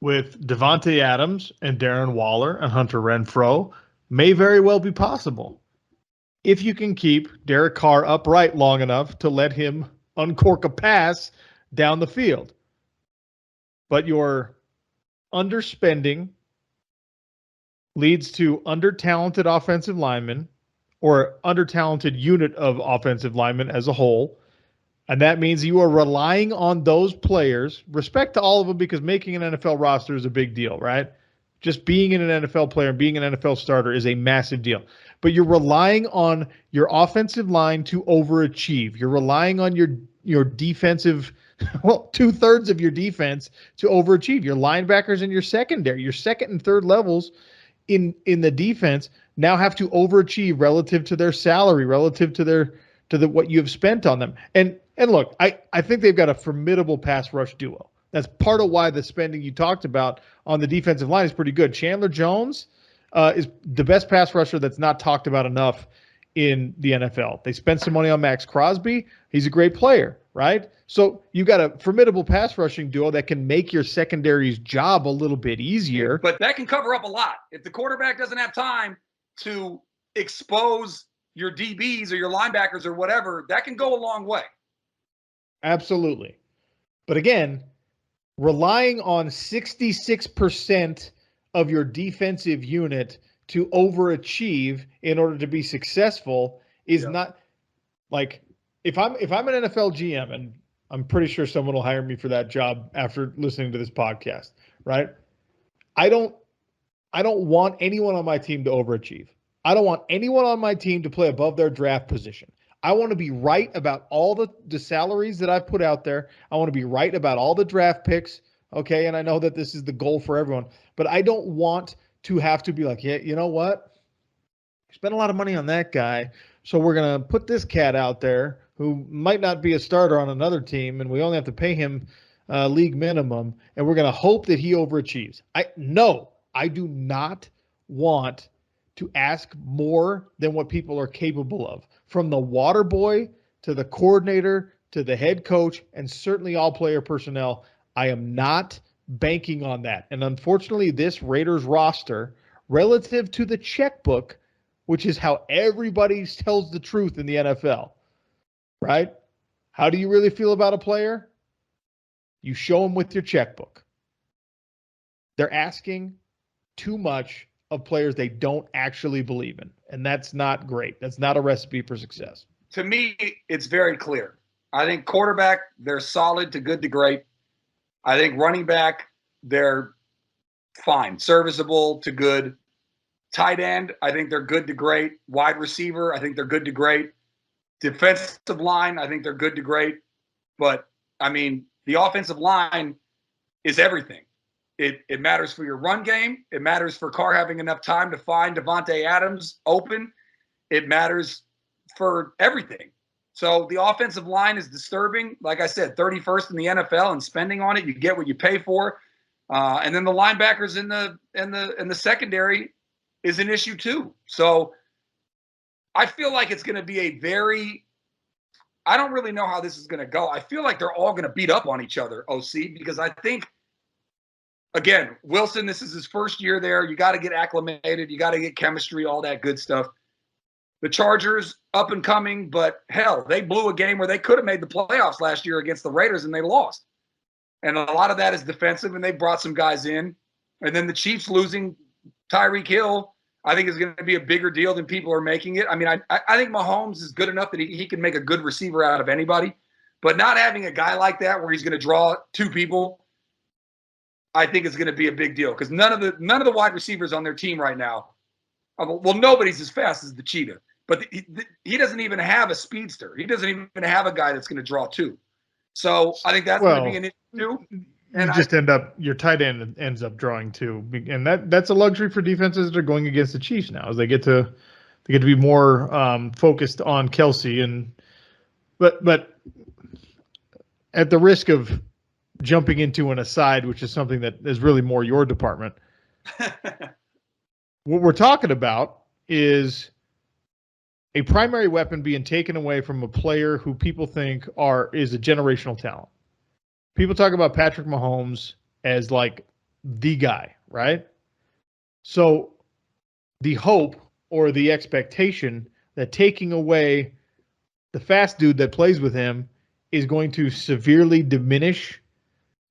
with Devontae Adams and Darren Waller and Hunter Renfrow may very well be possible if you can keep Derek Carr upright long enough to let him uncork a pass down the field. But your underspending leads to under-talented offensive linemen or under-talented unit of offensive linemen as a whole. And that means you are relying on those players, respect to all of them, because making an NFL roster is a big deal, right? Just being an NFL player and being an NFL starter is a massive deal. But you're relying on your offensive line to overachieve. You're relying on your defensive, well, 2/3 of your defense to overachieve. Your linebackers and your secondary, your second and third levels in the defense now have to overachieve relative to their salary, relative to what you have spent on them. And look, I think they've got a formidable pass rush duo. That's part of why the spending you talked about on the defensive line is pretty good. Chandler Jones is the best pass rusher that's not talked about enough in the NFL. They spent some money on Max Crosby. He's a great player, right? So you got a formidable pass rushing duo that can make your secondary's job a little bit easier. But that can cover up a lot. If the quarterback doesn't have time to expose your DBs or your linebackers or whatever, that can go a long way. Absolutely. But again, relying on 66% of your defensive unit to overachieve in order to be successful is not like if I'm an NFL GM, and I'm pretty sure someone will hire me for that job after listening to this podcast, right? I don't want anyone on my team to overachieve. I don't want anyone on my team to play above their draft position. I want to be right about all the salaries that I've put out there. I want to be right about all the draft picks. Okay. And I know that this is the goal for everyone, but I don't want to have to be like, yeah, you know what? Spent a lot of money on that guy. So we're going to put this cat out there who might not be a starter on another team, and we only have to pay him league minimum, and we're going to hope that he overachieves. I do not want to ask more than what people are capable of, from the water boy to the coordinator to the head coach, and certainly all player personnel. I am not banking on that. And unfortunately, this Raiders roster, relative to the checkbook, which is how everybody tells the truth in the NFL, right? How do you really feel about a player? You show them with your checkbook. They're asking too much of players they don't actually believe in, and that's not great. That's not a recipe for success. To me, it's very clear. I think quarterback, they're solid to good to great. I think running back, they're fine, serviceable to good. Tight end, I think they're good to great. Wide receiver, I think they're good to great. Defensive line, I think they're good to great. But, I mean, the offensive line is everything. It matters for your run game. It matters for Carr having enough time to find Davante Adams open. It matters for everything. So the offensive line is disturbing. Like I said, 31st in the NFL, and spending on it, you get what you pay for. And then the linebackers in the secondary is an issue too. So I feel like it's going to be a very – I don't really know how this is going to go. I feel like they're all going to beat up on each other, OC, because I think, again, Wilson, this is his first year there. You got to get acclimated. You got to get chemistry, all that good stuff. The Chargers, up and coming, but hell, they blew a game where they could have made the playoffs last year against the Raiders, and they lost. And a lot of that is defensive, and they brought some guys in. And then the Chiefs losing Tyreek Hill, I think is going to be a bigger deal than people are making it. I mean, I think Mahomes is good enough that he can make a good receiver out of anybody. But not having a guy like that where he's going to draw two people, I think is going to be a big deal. Because none of the wide receivers on their team right now, well, nobody's as fast as the Cheetah. But he doesn't even have a speedster. He doesn't even have a guy that's going to draw two. So I think that's going to be an issue. And your tight end ends up drawing two, and that's a luxury for defenses that are going against the Chiefs now, as they get to be more focused on Kelsey. But at the risk of jumping into an aside, which is something that is really more your department, what we're talking about is a primary weapon being taken away from a player who people think is a generational talent. People talk about Patrick Mahomes as like the guy, right? So the hope or the expectation that taking away the fast dude that plays with him is going to severely diminish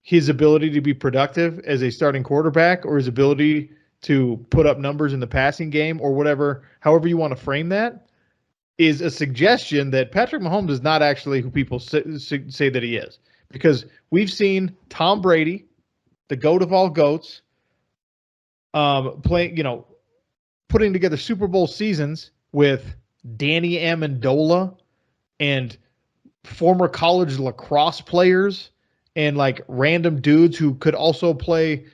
his ability to be productive as a starting quarterback, or his ability to put up numbers in the passing game, or whatever, however you want to frame that, is a suggestion that Patrick Mahomes is not actually who people say that he is. Because we've seen Tom Brady, the GOAT of all GOATs, putting together Super Bowl seasons with Danny Amendola and former college lacrosse players and like random dudes who could also play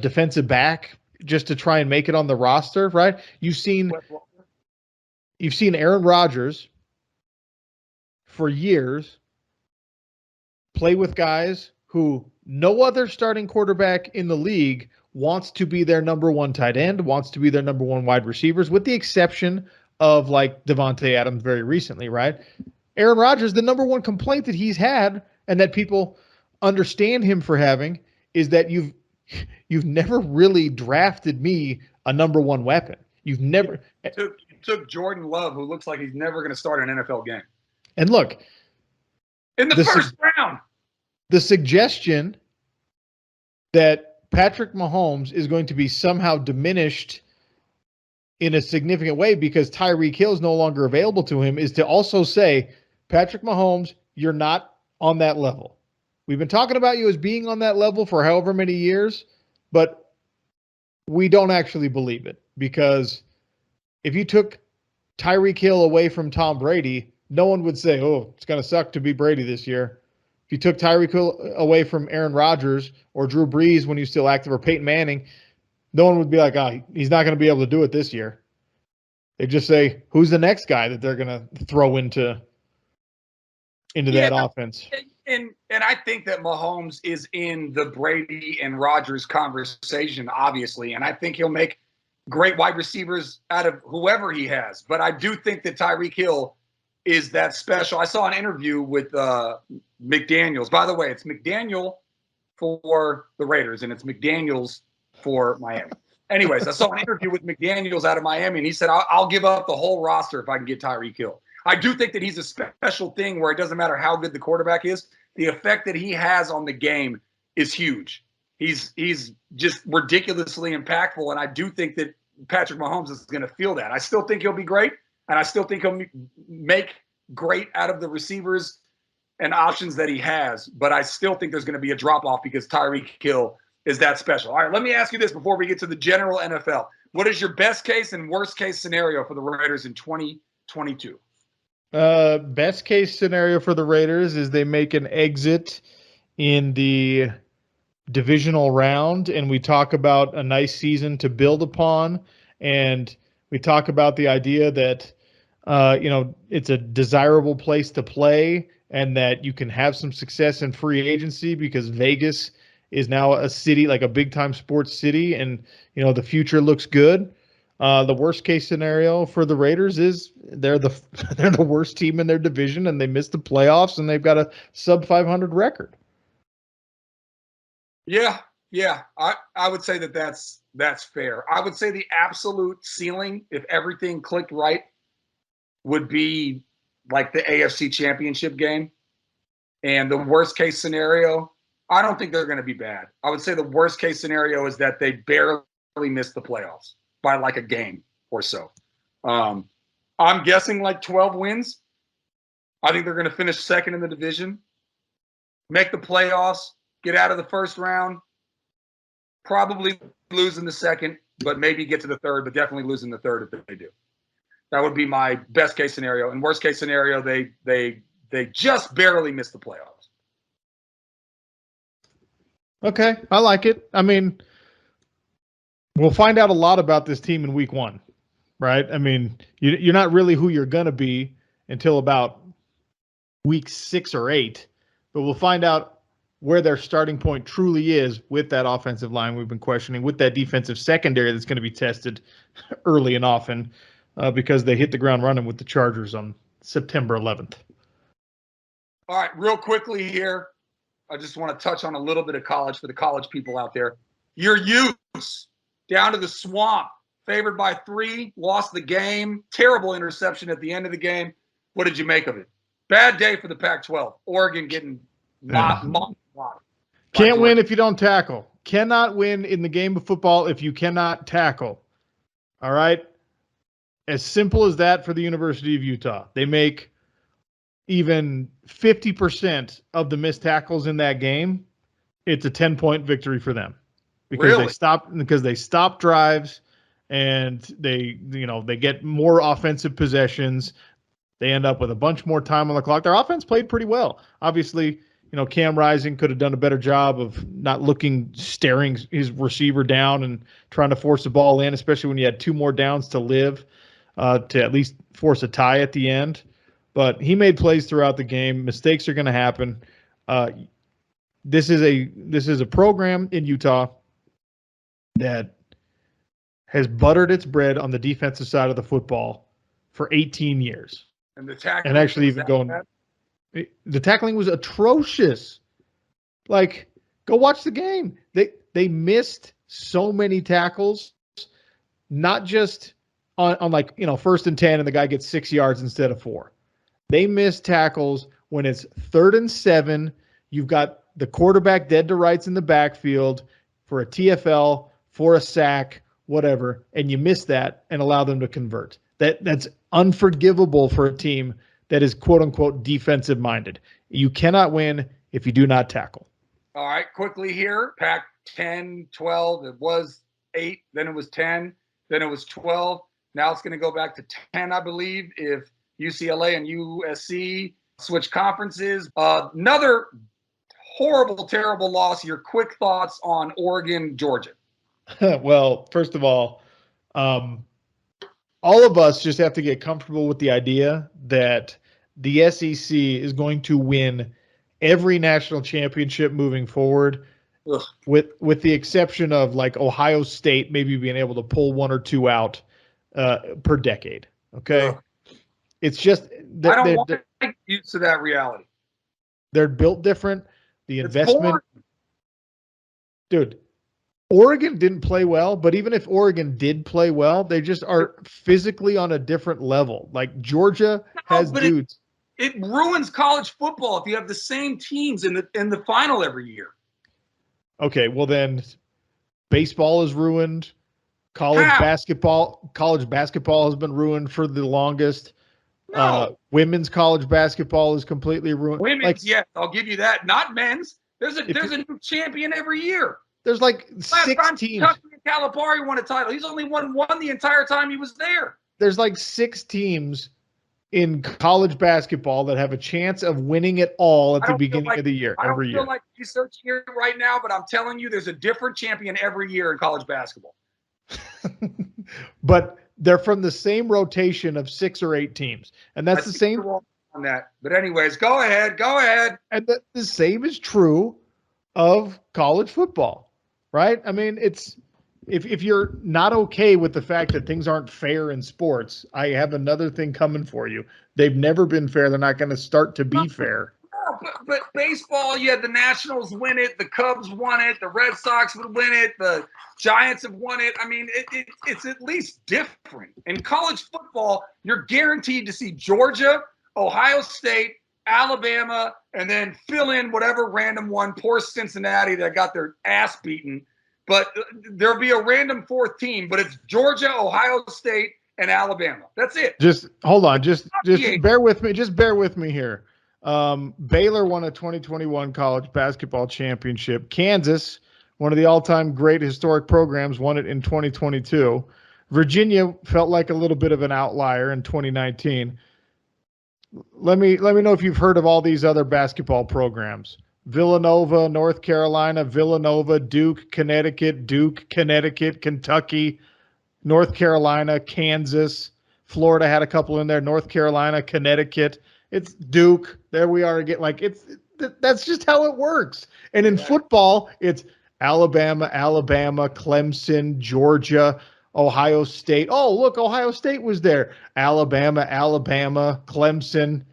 defensive back just to try and make it on the roster, right? You've seen Aaron Rodgers for years play with guys who no other starting quarterback in the league wants to be their number one tight end, wants to be their number one wide receivers, with the exception of like Davante Adams very recently, right? Aaron Rodgers, the number one complaint that he's had and that people understand him for having is that you've never really drafted me a number one weapon. You've never took Jordan Love, who looks like he's never going to start an NFL game. And look, in the first round, the suggestion that Patrick Mahomes is going to be somehow diminished in a significant way because Tyreek Hill is no longer available to him is to also say, Patrick Mahomes, you're not on that level. We've been talking about you as being on that level for however many years, but we don't actually believe it, because if you took Tyreek Hill away from Tom Brady, no one would say, "Oh, it's going to suck to be Brady this year." If you took Tyreek Hill away from Aaron Rodgers or Drew Brees when he was still active or Peyton Manning, no one would be like, "Oh, he's not going to be able to do it this year." They just say, "Who's the next guy that they're going to throw into that offense?" And I think that Mahomes is in the Brady and Rodgers conversation, obviously, and I think he'll make great wide receivers out of whoever he has. But I do think that Tyreek Hill is that special. I saw an interview with McDaniels. By the way, it's McDaniel for the Raiders, and it's McDaniels for Miami. Anyways, I saw an interview with McDaniels out of Miami, and he said, I'll give up the whole roster if I can get Tyreek Hill. I do think that he's a special thing where it doesn't matter how good the quarterback is. The effect that he has on the game is huge. He's just ridiculously impactful, and I do think that Patrick Mahomes is going to feel that. I still think he'll be great, and I still think he'll make great out of the receivers and options that he has, but I still think there's going to be a drop-off because Tyreek Hill is that special. All right, let me ask you this before we get to the general NFL. What is your best case and worst case scenario for the Raiders in 2022? Best case scenario for the Raiders is they make an exit in the divisional round, and we talk about a nice season to build upon, and we talk about the idea that it's a desirable place to play and that you can have some success in free agency because Vegas is now a city, like a big time sports city, and the future looks good. The worst case scenario for the Raiders is they're the worst team in their division and they missed the playoffs and they've got a sub 500 record. Yeah. I would say that's fair. I would say the absolute ceiling, if everything clicked right, would be like the AFC Championship game. And the worst case scenario, I don't think they're going to be bad. I would say the worst case scenario is that they barely miss the playoffs by like a game or so. I'm guessing like 12 wins. I think they're going to finish second in the division, make the playoffs, get out of the first round, probably lose in the second, but maybe get to the third, but definitely lose in the third if they do. That would be my best case scenario. And worst case scenario, they just barely miss the playoffs. Okay, I like it. I mean, we'll find out a lot about this team in week 1, right? I mean, you're not really who you're going to be until about week 6 or 8, but we'll find out where their starting point truly is with that offensive line we've been questioning, with that defensive secondary that's going to be tested early and often because they hit the ground running with the Chargers on September 11th. All right, real quickly here, I just want to touch on a little bit of college for the college people out there. Your Utes down to the swamp, favored by 3, lost the game, terrible interception at the end of the game. What did you make of it? Bad day for the Pac-12. Oregon getting mopped. Can't win if you don't tackle. Cannot win in the game of football if you cannot tackle. All right? As simple as that for the University of Utah. They make even 50% of the missed tackles in that game. It's a 10-point victory for them because they stop drives and they get more offensive possessions. They end up with a bunch more time on the clock. Their offense played pretty well. Obviously, Cam Rising could have done a better job of not staring his receiver down and trying to force the ball in, especially when you had 2 more downs to live to at least force a tie at the end. But he made plays throughout the game. Mistakes are going to happen. This is a program in Utah that has buttered its bread on the defensive side of the football for 18 years. And the tackling, and actually even the tackling was atrocious. Like, go watch the game. They missed so many tackles, not just on like, 1st and 10 and the guy gets 6 yards instead of 4. They miss tackles when it's 3rd and 7. You've got the quarterback dead to rights in the backfield for a TFL, for a sack, whatever, and you miss that and allow them to convert. That's unforgivable for a team that is quote unquote defensive minded. You cannot win if you do not tackle. All right, quickly here, Pac 10, 12, it was 8, then it was 10, then it was 12. Now it's going to go back to 10, I believe, if UCLA and USC switch conferences. Another horrible, terrible loss. Your quick thoughts on Oregon, Georgia? Well, first of all of us just have to get comfortable with the idea that the SEC is going to win every national championship moving forward, Ugh. with the exception of like Ohio State maybe being able to pull one or two out per decade. Okay. Ugh. It's just I don't want to get used to that reality. They're built different. The investment, It's dude, Oregon didn't play well, but even if Oregon did play well, they just are physically on a different level. Like Georgia has dudes. It ruins college football if you have the same teams in the final every year. Okay, well then baseball is ruined. College basketball has been ruined for the longest. No. Women's college basketball is completely ruined. Women's, yes, I'll give you that. Not men's. There's a new champion every year. There's like six teams. Calipari won a title. He's only won one the entire time he was there. There's like 6 teams in college basketball that have a chance of winning it all at the beginning of the year. I don't feel like researching it right now, but I'm telling you, there's a different champion every year in college basketball. But they're from the same rotation of 6 or 8 teams, and that's the same on that. But anyways, go ahead. And the same is true of college football, right? I mean, it's if you're not okay with the fact that things aren't fair in sports, I have another thing coming for you. They've never been fair. They're not going to start to be fair. But baseball, you had the Nationals win it, the Cubs won it, the Red Sox would win it, the Giants have won it. I mean, it's at least different. In college football, you're guaranteed to see Georgia, Ohio State, Alabama, and then fill in whatever random one, poor Cincinnati that got their ass beaten. But there'll be a random 4th team, but it's Georgia, Ohio State, and Alabama. That's it. Just hold on. Just bear with me. Just bear with me here. Baylor won a 2021 college basketball championship. Kansas, one of the all-time great historic programs, won it in 2022. Virginia felt like a little bit of an outlier in 2019. Let me know if you've heard of all these other basketball programs. Villanova, North Carolina, Villanova, Duke, Connecticut, Kentucky, North Carolina, Kansas, Florida had a couple in there, North Carolina, Connecticut. It's Duke. There we are again. Like that's just how it works. And in football, it's Alabama, Clemson, Georgia, Ohio State. Oh, look, Ohio State was there. Alabama, Clemson.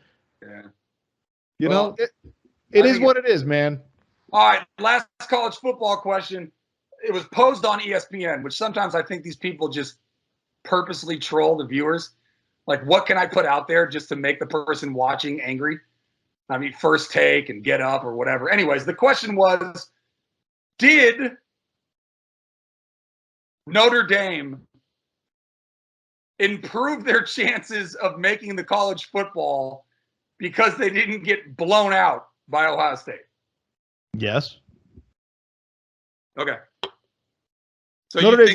Yeah. You know, it is what it is, man. All right, last college football question. It was posed on ESPN, which sometimes I think these people just purposely troll the viewers. Like, what can I put out there just to make the person watching angry? I mean, First Take and Get Up or whatever. Anyways, the question was, did Notre Dame improve their chances of making the college football because they didn't get blown out by Ohio State? Yes. Okay. So Notre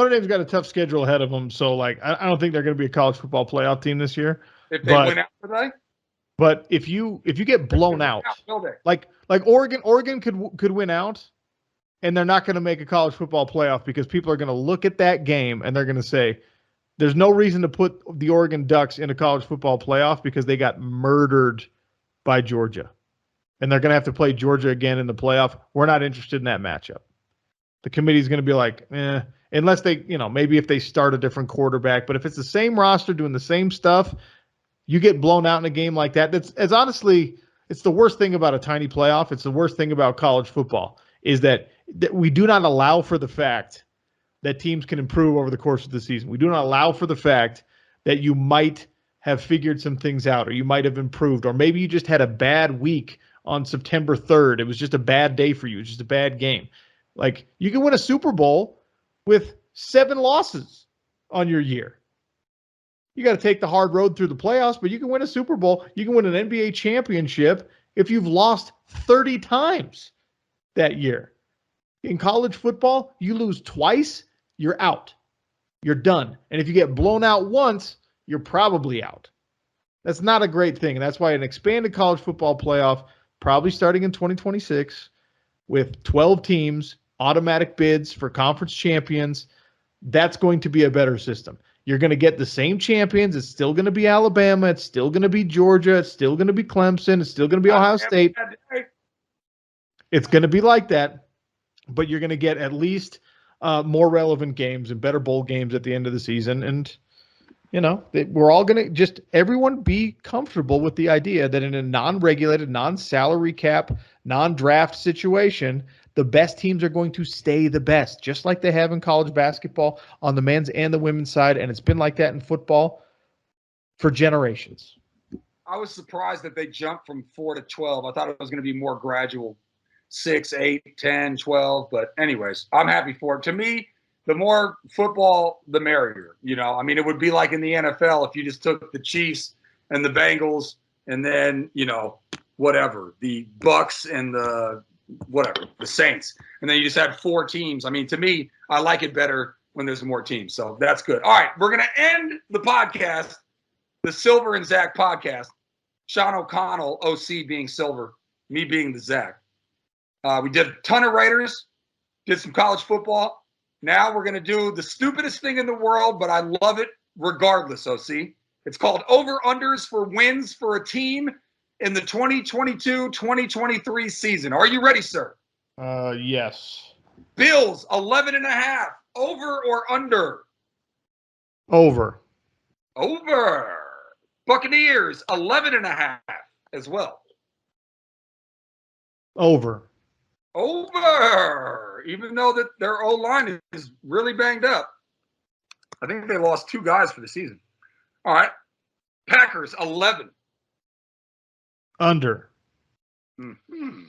Dame's got a tough schedule ahead of them, so like I don't think they're going to be a college football playoff team this year. If they win out today. But if you get blown out, like Oregon could win out, and they're not going to make a college football playoff because people are going to look at that game and they're going to say, there's no reason to put the Oregon Ducks in a college football playoff because they got murdered by Georgia. And they're going to have to play Georgia again in the playoff. We're not interested in that matchup. The committee's going to be like, unless they, maybe if they start a different quarterback. But if it's the same roster doing the same stuff, you get blown out in a game like that. It's honestly, it's the worst thing about a tiny playoff. It's the worst thing about college football is that we do not allow for the fact that teams can improve over the course of the season. We do not allow for the fact that you might have figured some things out or you might have improved, or maybe you just had a bad week on September 3rd. It was just a bad day for you. It's just a bad game. Like, you can win a Super Bowl with 7 losses on your year. You got to take the hard road through the playoffs, but you can win a Super Bowl. You can win an NBA championship if you've lost 30 times that year. In college football, you lose twice, you're out. You're done. And if you get blown out once, you're probably out. That's not a great thing. And that's why an expanded college football playoff, probably starting in 2026, with 12 teams, automatic bids for conference champions, that's going to be a better system. You're going to get the same champions. It's still going to be Alabama. It's still going to be Georgia. It's still going to be Clemson. It's still going to be Ohio State. It's going to be like that, but you're going to get at least more relevant games and better bowl games at the end of the season. And, we're all going to just everyone be comfortable with the idea that in a non-regulated, non-salary cap, non-draft situation, the best teams are going to stay the best, just like they have in college basketball on the men's and the women's side. And it's been like that in football for generations. I was surprised that they jumped from 4 to 12. I thought it was going to be more gradual, 6, 8, 10, 12. But anyways, I'm happy for it. To me, the more football, the merrier. It would be like in the NFL if you just took the Chiefs and the Bengals and then, whatever, the Bucks and the Saints. And then you just had 4 teams. To me, I like it better when there's more teams. So that's good. All right, we're going to end the podcast, the Silver and Zach podcast. Sean O'Connell, OC being Silver, me being the Zach. We did a ton of Raiders, did some college football. Now we're going to do the stupidest thing in the world, but I love it regardless, OC. It's called over-unders for wins for a team in the 2022-2023 season. Are you ready, sir? Yes. Bills, 11.5. Over or under? Over. Over. Buccaneers, 11.5 as well. Over. Over. Even though that their O-line is really banged up. I think they lost 2 guys for the season. All right. Packers, 11. Under. Mm-hmm.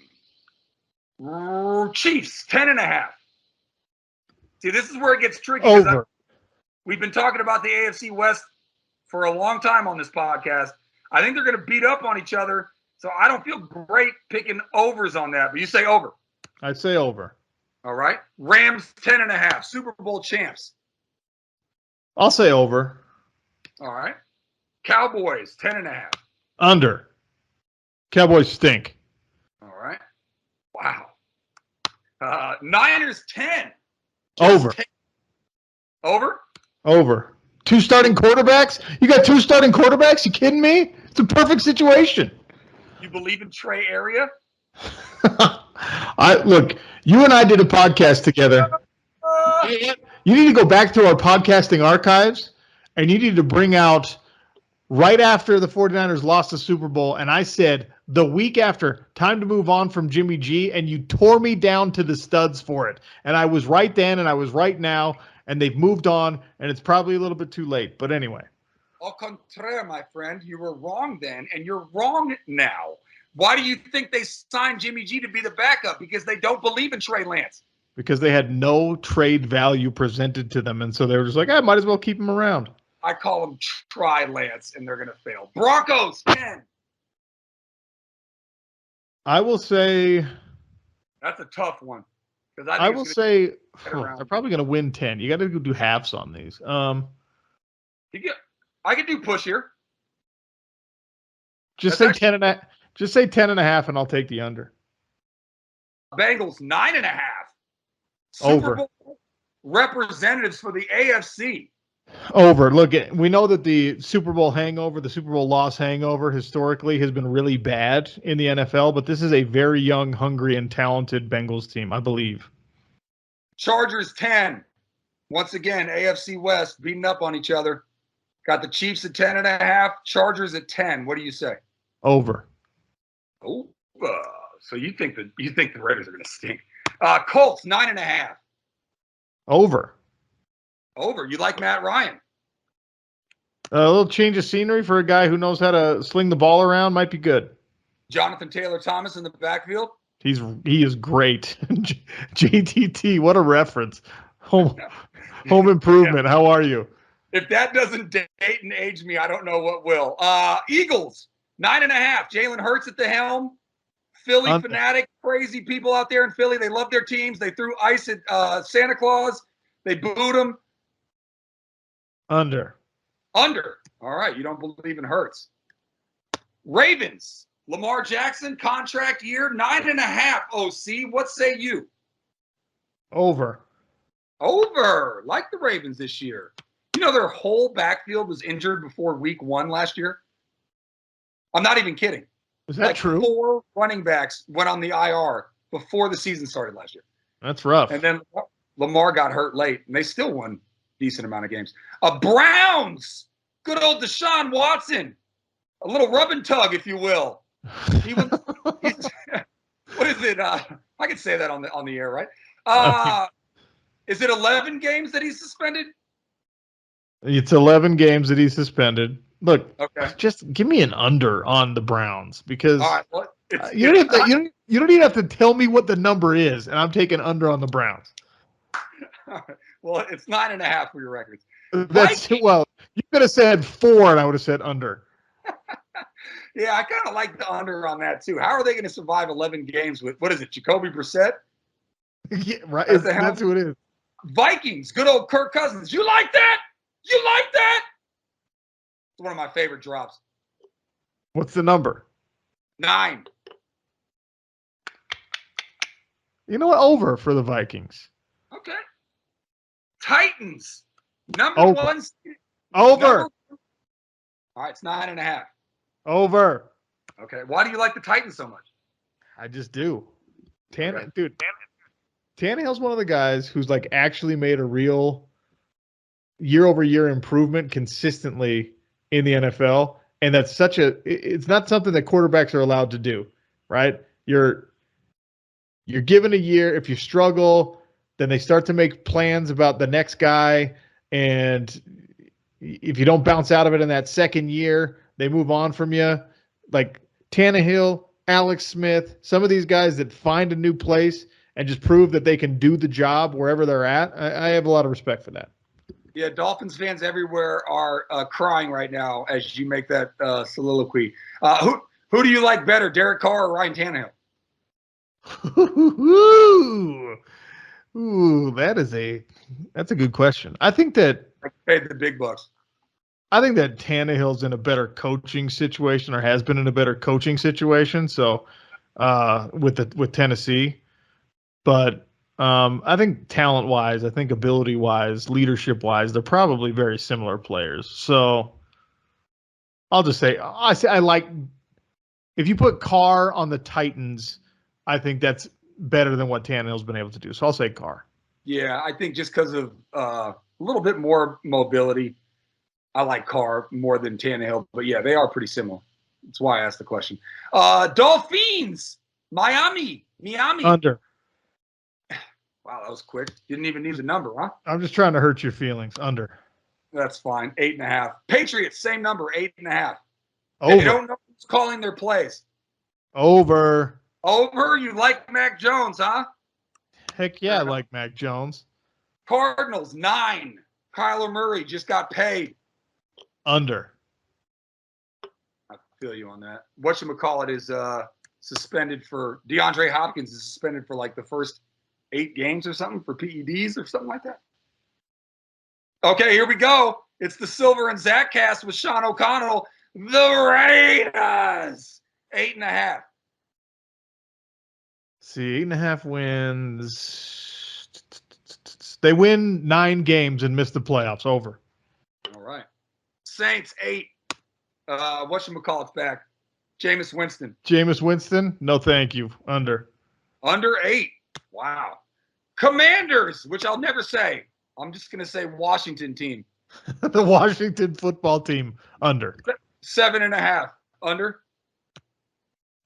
Chiefs, 10.5. See, this is where it gets tricky. Over. We've been talking about the AFC West for a long time on this podcast. I think they're going to beat up on each other, so I don't feel great picking overs on that. But you say over. I'd say over. All right. Rams, 10.5. Super Bowl champs. I'll say over. All right. Cowboys, 10.5. Under. Cowboys stink. All right. Wow. Niners, 10. Over. 10. Over? Over. 2 starting quarterbacks? You got 2 starting quarterbacks? You kidding me? It's a perfect situation. You believe in Trey Area? Look, you and I did a podcast together. You need to go back to our podcasting archives, and you need to bring out right after the 49ers lost the Super Bowl, and I said the week after, time to move on from Jimmy G, and you tore me down to the studs for it. And I was right then, and I was right now, and they've moved on, and it's probably a little bit too late. But anyway. Au contraire, my friend. You were wrong then, and you're wrong now. Why do you think they signed Jimmy G to be the backup? Because they don't believe in Trey Lance. Because they had no trade value presented to them, and so they were just like, I might as well keep him around. I call them try Lance, and they're going to fail. Broncos, 10. I will say. That's a tough one. I will say they're probably going to win 10. You got to do halves on these. I could do push here. Just say 10.5. Just say 10.5, and I'll take the under. Bengals 9.5. Over. Super Bowl representatives for the AFC. Over. Look, we know that the Super Bowl hangover, the Super Bowl loss hangover, historically has been really bad in the NFL. But this is a very young, hungry, and talented Bengals team, I believe. Chargers 10. Once again, AFC West beating up on each other. Got the Chiefs at 10.5. Chargers at 10. What do you say? Over. Oh, so you think the Raiders are going to stink? Colts 9.5. Over. Over. You like Matt Ryan? A little change of scenery for a guy who knows how to sling the ball around might be good. Jonathan Taylor Thomas in the backfield. He is great. JTT, what a reference. Home Improvement. How are you? If that doesn't date and age me, I don't know what will. Eagles 9.5. Jalen Hurts at the helm. Philly fanatic, crazy people out there in Philly. They love their teams. They threw ice at Santa Claus. They booed him. Under. All right. You don't believe in Hurts. Ravens, Lamar Jackson, contract year, 9.5, OC. What say you? Over. Over. Like the Ravens this year. You know their whole backfield was injured before week 1 last year? I'm not even kidding. Is that true? 4 running backs went on the IR before the season started last year. That's rough. And then Lamar got hurt late, and they still won a decent amount of games. Browns, good old Deshaun Watson, a little rub and tug, if you will. What is it? I can say that on the air, right? Is it 11 games that he's suspended? It's 11 games that he's suspended. Look, okay. Just give me an under on the Browns because you don't even have to tell me what the number is, and I'm taking under on the Browns. Well, it's 9.5 for your records. Well, you could have said 4, and I would have said under. Yeah, I kind of like the under on that too. How are they going to survive 11 games with, what is it, Jacoby Brissett? Yeah, right. That's who it is. Vikings, good old Kirk Cousins. You like that? You like that? It's one of my favorite drops. What's the number? 9. You know what? Over for the Vikings. Okay. Titans, number over. 1. Over. All right, it's 9.5. Over. Okay. Why do you like the Titans so much? I just do. Tannehill's one of the guys who's like actually made a real year-over-year improvement consistently in the NFL, and that's it's not something that quarterbacks are allowed to do, right? You're given a year. If you struggle, then they start to make plans about the next guy, and if you don't bounce out of it in that second year, they move on from you. Like Tannehill, Alex Smith, some of these guys that find a new place and just prove that they can do the job wherever they're at. I have a lot of respect for that. Yeah, Dolphins fans everywhere are crying right now as you make that soliloquy. Who do you like better, Derek Carr or Ryan Tannehill? Ooh, that's a good question. I think that I paid the big bucks. I think that Tannehill's in a better coaching situation, or has been in a better coaching situation. So, with Tennessee, but I think talent-wise, I think ability-wise, leadership-wise, they're probably very similar players. So, I'll just say I like if you put Carr on the Titans, I think that's better than what Tannehill's been able to do. So I'll say Carr. Yeah, I think just because of a little bit more mobility, I like Carr more than Tannehill. But yeah, they are pretty similar. That's why I asked the question. Dolphins, Miami. Under. Wow, that was quick. Didn't even need the number, huh? I'm just trying to hurt your feelings. Under. That's fine. 8.5. Patriots, same number, 8.5. Over. They don't know who's calling their plays. Over. Over? You like Mac Jones, huh? Heck yeah, I like Mac Jones. Cardinals, 9. Kyler Murray just got paid. Under. I feel you on that. Whatchamacallit is suspended for – DeAndre Hopkins is suspended for like the first 8 games or something for PEDs or something like that. Okay, here we go. It's the Silver and Zach cast with Sean O'Connell. The Raiders, 8.5. See, 8.5 wins. They win 9 games and miss the playoffs. Over. All right. Saints, 8. Whatchamacallit's back. Jameis Winston. Jameis Winston? No, thank you. Under. Under 8. Wow. Commanders, which I'll never say. I'm just going to say Washington team. The Washington football team. Under. 7.5. Under.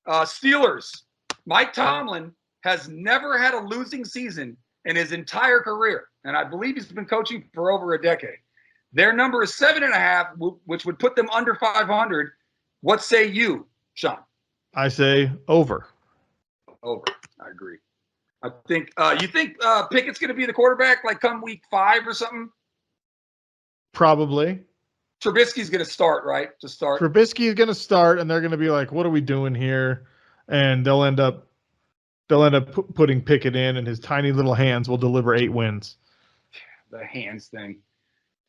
Steelers. Mike Tomlin has never had a losing season in his entire career, and I believe he's been coaching for over a decade. Their number is 7.5, which would put them under 500. What say you, Sean? I say over. Over. I agree. I think you think Pickett's going to be the quarterback like come week 5 or something? Probably. Trubisky's going to start, right? To start. Trubisky is going to start, and they're going to be like, "What are we doing here?" And they'll end up putting Pickett in, and his tiny little hands will deliver 8 wins. The hands thing.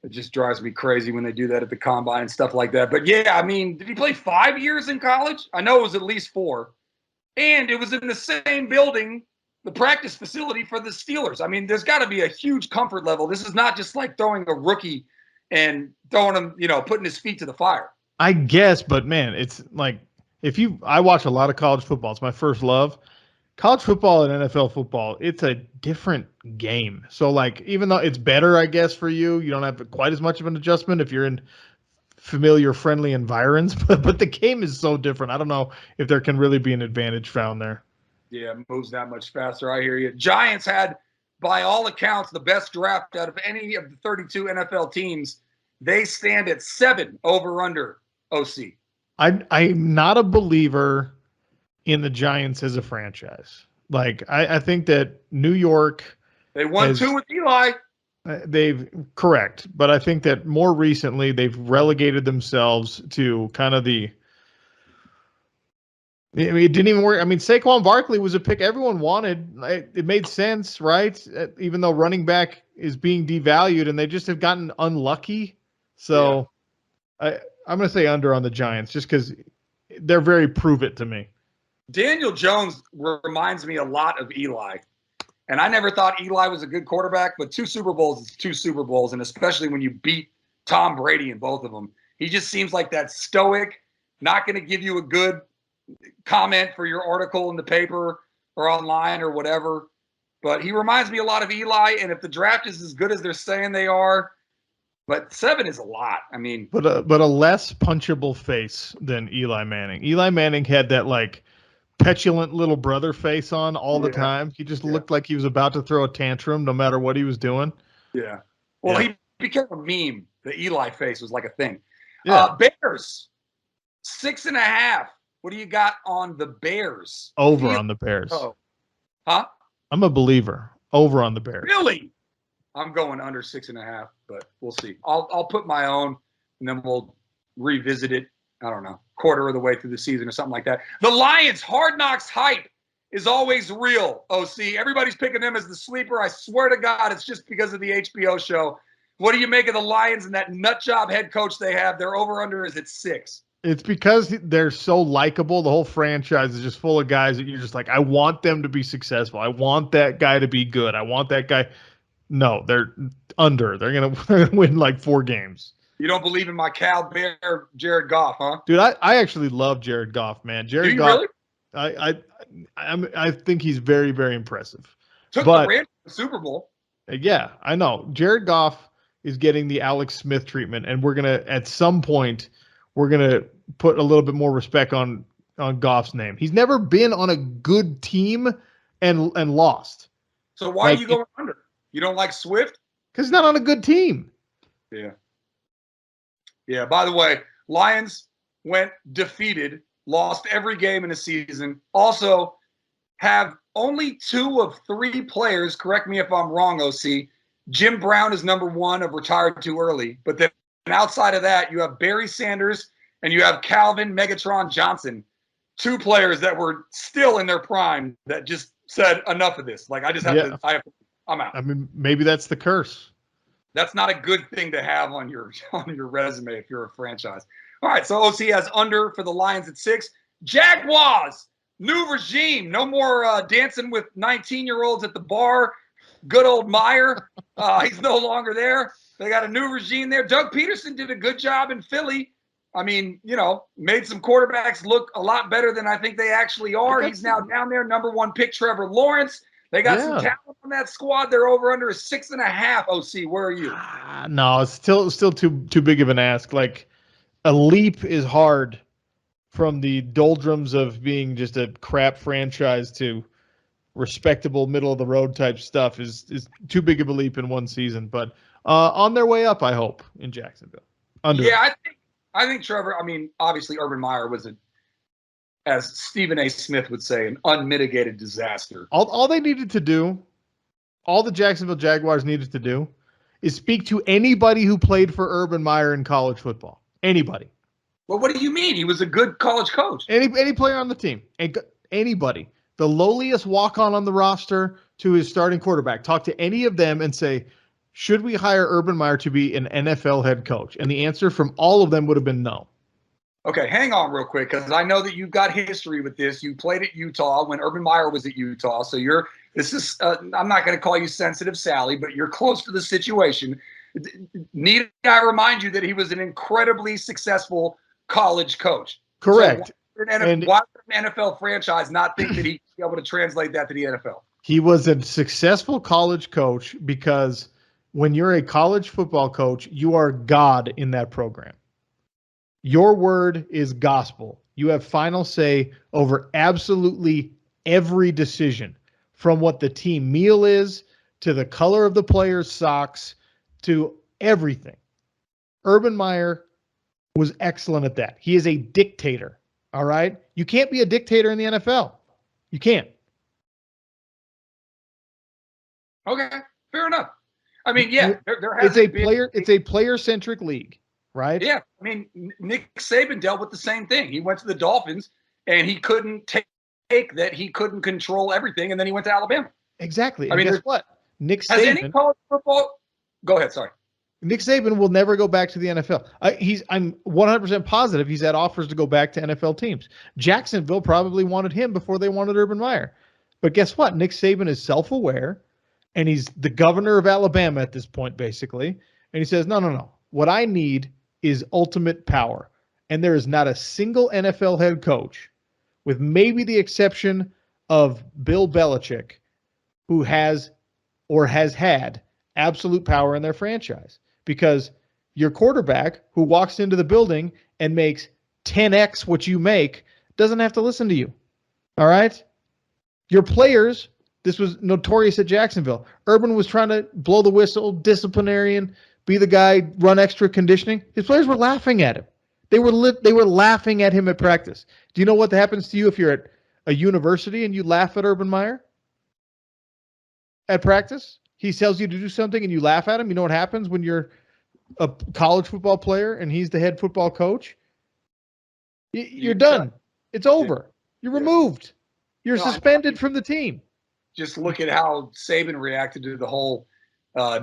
It just drives me crazy when they do that at the combine and stuff like that. But yeah, I mean, did he play 5 years in college? I know it was at least 4. And it was in the same building, the practice facility for the Steelers. I mean, there's got to be a huge comfort level. This is not just like throwing a rookie and throwing him, putting his feet to the fire. I guess, but man, it's like I watch a lot of college football. It's my first love. College football and NFL football, it's a different game. So like, even though it's better, I guess, for you, you don't have quite as much of an adjustment if you're in familiar, friendly environs, but the game is so different. I don't know if there can really be an advantage found there. Yeah, it moves that much faster. I hear you. Giants had, by all accounts, the best draft out of any of the 32 NFL teams. They stand at 7 over/under. OC. I'm not a believer in the Giants as a franchise. Like I think that New York, they won 2 with Eli. They've correct, but I think that more recently they've relegated themselves to kind of it didn't even work. I mean, Saquon Barkley was a pick everyone wanted. It made sense, right? Even though running back is being devalued, and they just have gotten unlucky. So I'm going to say under on the Giants just because they're very prove it to me. Daniel Jones reminds me a lot of Eli. And I never thought Eli was a good quarterback, but 2 Super Bowls is 2 Super Bowls, and especially when you beat Tom Brady in both of them. He just seems like that stoic, not going to give you a good comment for your article in the paper or online or whatever. But he reminds me a lot of Eli, and if the draft is as good as they're saying they are, but 7 is a lot. I mean, but a less punchable face than Eli Manning. Eli Manning had that like petulant little brother face on all the time. He just looked like he was about to throw a tantrum no matter what he was doing. Yeah. Well, he became a meme. The Eli face was like a thing. Yeah. Bears, 6.5. What do you got on the Bears? Over on the Bears. Oh. Huh? I'm a believer. Over on the Bears. Really? I'm going under 6.5, but we'll see. I'll put my own, and then we'll revisit it. I don't know, quarter of the way through the season or something like that. The Lions, Hard Knocks hype is always real, OC. Everybody's picking them as the sleeper. I swear to God, it's just because of the HBO show. What do you make of the Lions and that nut job head coach they have? Their over-under is at 6. It's because they're so likable. The whole franchise is just full of guys that you're just like, I want them to be successful. I want that guy to be good. I want that guy. No, they're under. They're gonna win like 4 games. You don't believe in my Cal Bear, Jared Goff, huh? Dude, I actually love Jared Goff, man. Jared Goff, really? I think he's very, very impressive. Took the Rams to the Super Bowl. Yeah, I know. Jared Goff is getting the Alex Smith treatment, and at some point, we're gonna put a little bit more respect on Goff's name. He's never been on a good team and lost. So why are you going under? You don't like Swift? Because he's not on a good team. Yeah. Yeah, by the way, Lions went defeated, lost every game in the season. Also have only 2 of 3 players, correct me if I'm wrong, OC. Jim Brown is number 1 of retired too early. But then outside of that, you have Barry Sanders and you have Calvin Megatron Johnson, 2 players that were still in their prime that just said enough of this. Like, I just have I'm out. I mean, maybe that's the curse. That's not a good thing to have on your resume if you're a franchise. All right, so OC has under for the Lions at 6. Jaguars, new regime. No more dancing with 19-year-olds at the bar. Good old Meyer. He's no longer there. They got a new regime there. Doug Peterson did a good job in Philly. I mean, made some quarterbacks look a lot better than I think they actually are. He's now down there, number 1 pick, Trevor Lawrence. They got some talent on that squad. They're over under a 6.5. OC, where are you? No, it's still too big of an ask. Like, a leap is hard from the doldrums of being just a crap franchise to respectable middle of the road type stuff is too big of a leap in one season. But on their way up, I hope, in Jacksonville. Yeah, I think Trevor. I mean, obviously, Urban Meyer was as Stephen A. Smith would say, an unmitigated disaster. All they needed to do, all the Jacksonville Jaguars needed to do, is speak to anybody who played for Urban Meyer in college football. Anybody. Well, what do you mean? He was a good college coach. Any player on the team. Anybody. The lowliest walk-on the roster to his starting quarterback. Talk to any of them and say, should we hire Urban Meyer to be an NFL head coach? And the answer from all of them would have been no. Okay, hang on real quick, because I know that you've got history with this. You played at Utah when Urban Meyer was at Utah, so I'm not going to call you sensitive Sally, but you're close to the situation. Need I remind you that he was an incredibly successful college coach? Correct. So why would an NFL franchise not think that he'd be able to translate that to the NFL? He was a successful college coach because when you're a college football coach, you are God in that program. Your word is gospel. You have final say over absolutely every decision, from what the team meal is to the color of the player's socks to everything. Urban Meyer was excellent at that. He is a dictator. All right. You can't be a dictator in the NFL. You can't. Okay, fair enough. I mean, yeah, there has it's a player-centric league, right? Yeah, I mean, Nick Saban dealt with the same thing. He went to the Dolphins, and he couldn't take that. He couldn't control everything, and then he went to Alabama. Exactly. I mean, guess what? Nick Saban. Has any college football? Go ahead. Sorry. Nick Saban will never go back to the NFL. I'm 100% positive he's had offers to go back to NFL teams. Jacksonville probably wanted him before they wanted Urban Meyer. But guess what? Nick Saban is self-aware, and he's the governor of Alabama at this point, basically. And he says, no. What I need is ultimate power. And there is not a single NFL head coach, with maybe the exception of Bill Belichick, who has or has had absolute power in their franchise. Because your quarterback who walks into the building and makes 10x what you make doesn't have to listen to you. All right? Your players, this was notorious at Jacksonville. Urban was trying to blow the whistle, disciplinarian, be the guy, run extra conditioning. His players were laughing at him. They were laughing at him at practice. Do you know what happens to you if you're at a university and you laugh at Urban Meyer at practice? He tells you to do something and you laugh at him. You know what happens when you're a college football player and he's the head football coach? You're done. It's over. You're removed. You're suspended from the team. Just look at how Saban reacted to the whole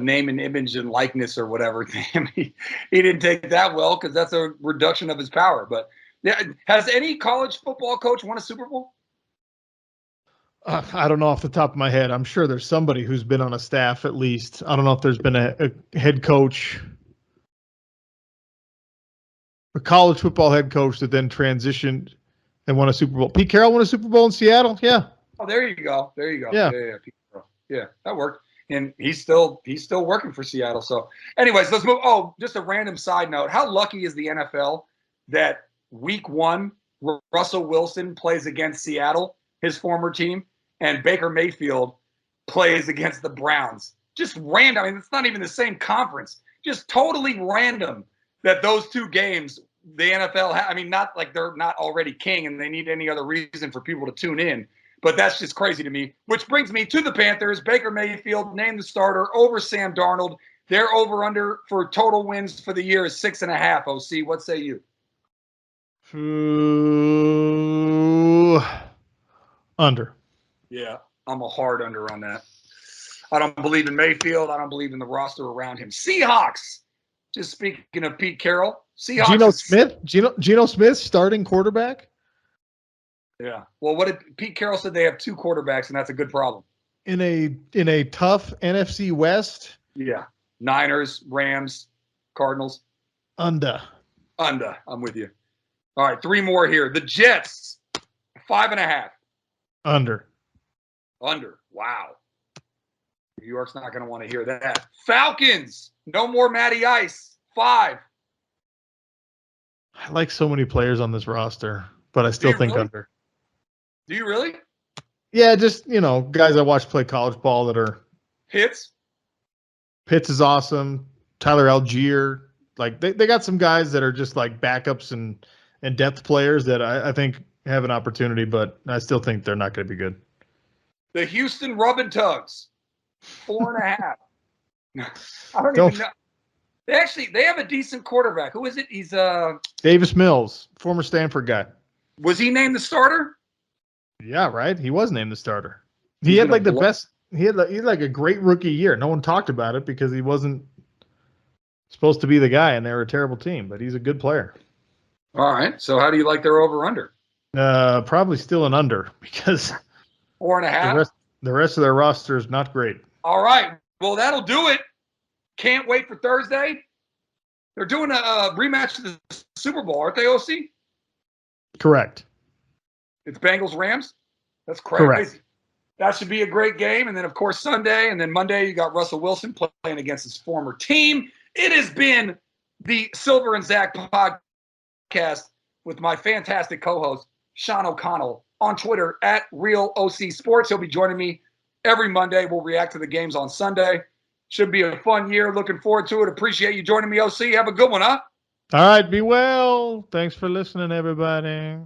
name and image and likeness or whatever thing. He didn't take that well because that's a reduction of his power. But yeah, has any college football coach won a Super Bowl? I don't know off the top of my head. I'm sure there's somebody who's been on a staff at least. I don't know if there's been a head coach, a college football head coach that then transitioned and won a Super Bowl. Pete Carroll won a Super Bowl in Seattle. Yeah. Oh, there you go. Yeah. Yeah, that worked. And he's still working for Seattle. So anyways, let's move. Oh, just a random side note. How lucky is the NFL that week 1, Russell Wilson plays against Seattle, his former team, and Baker Mayfield plays against the Browns? Just random. I mean, it's not even the same conference. Just totally random that those two games the NFL, I mean, not like they're not already king and they need any other reason for people to tune in. But that's just crazy to me, which brings me to the Panthers. Baker Mayfield named the starter over Sam Darnold. Their over-under for total wins for the year is 6.5. OC, what say you? Under. Yeah, I'm a hard under on that. I don't believe in Mayfield. I don't believe in the roster around him. Seahawks. Just speaking of Pete Carroll, Seahawks. Geno Smith, starting quarterback? Yeah. Well, what did Pete Carroll said? They have 2 quarterbacks, and that's a good problem. In a tough NFC West? Yeah. Niners, Rams, Cardinals. Under. I'm with you. All right, 3 more here. The Jets, 5.5. Under. Wow. New York's not going to want to hear that. Falcons, no more Matty Ice, 5. I like so many players on this roster, but I still think under. Do you really? Yeah, just, guys I watch play college ball that are Pitts is awesome. Tyler Algier. Like they got some guys that are just like backups and depth players that I think have an opportunity, but I still think they're not going to be good. The Houston Rub and Tugs, 4.5. I don't even know. They have a decent quarterback. Who is it? He's Davis Mills, former Stanford guy. Was he named the starter? Yeah, right. He was named the starter. He had like the best. he had like a great rookie year. No one talked about it because he wasn't supposed to be the guy, and they were a terrible team. But he's a good player. All right. So how do you like their over/under? Probably still an under because 4.5. The rest of their roster is not great. All right. Well, that'll do it. Can't wait for Thursday. They're doing a rematch of the Super Bowl, aren't they, OC? Correct. It's Bengals-Rams? That's crazy. Correct. That should be a great game. And then, of course, Sunday. And then Monday, you got Russell Wilson playing against his former team. It has been the Silver and Zach podcast with my fantastic co-host, Sean O'Connell, on Twitter at RealOCSports. He'll be joining me every Monday. We'll react to the games on Sunday. Should be a fun year. Looking forward to it. Appreciate you joining me, OC. Have a good one, huh? All right. Be well. Thanks for listening, everybody.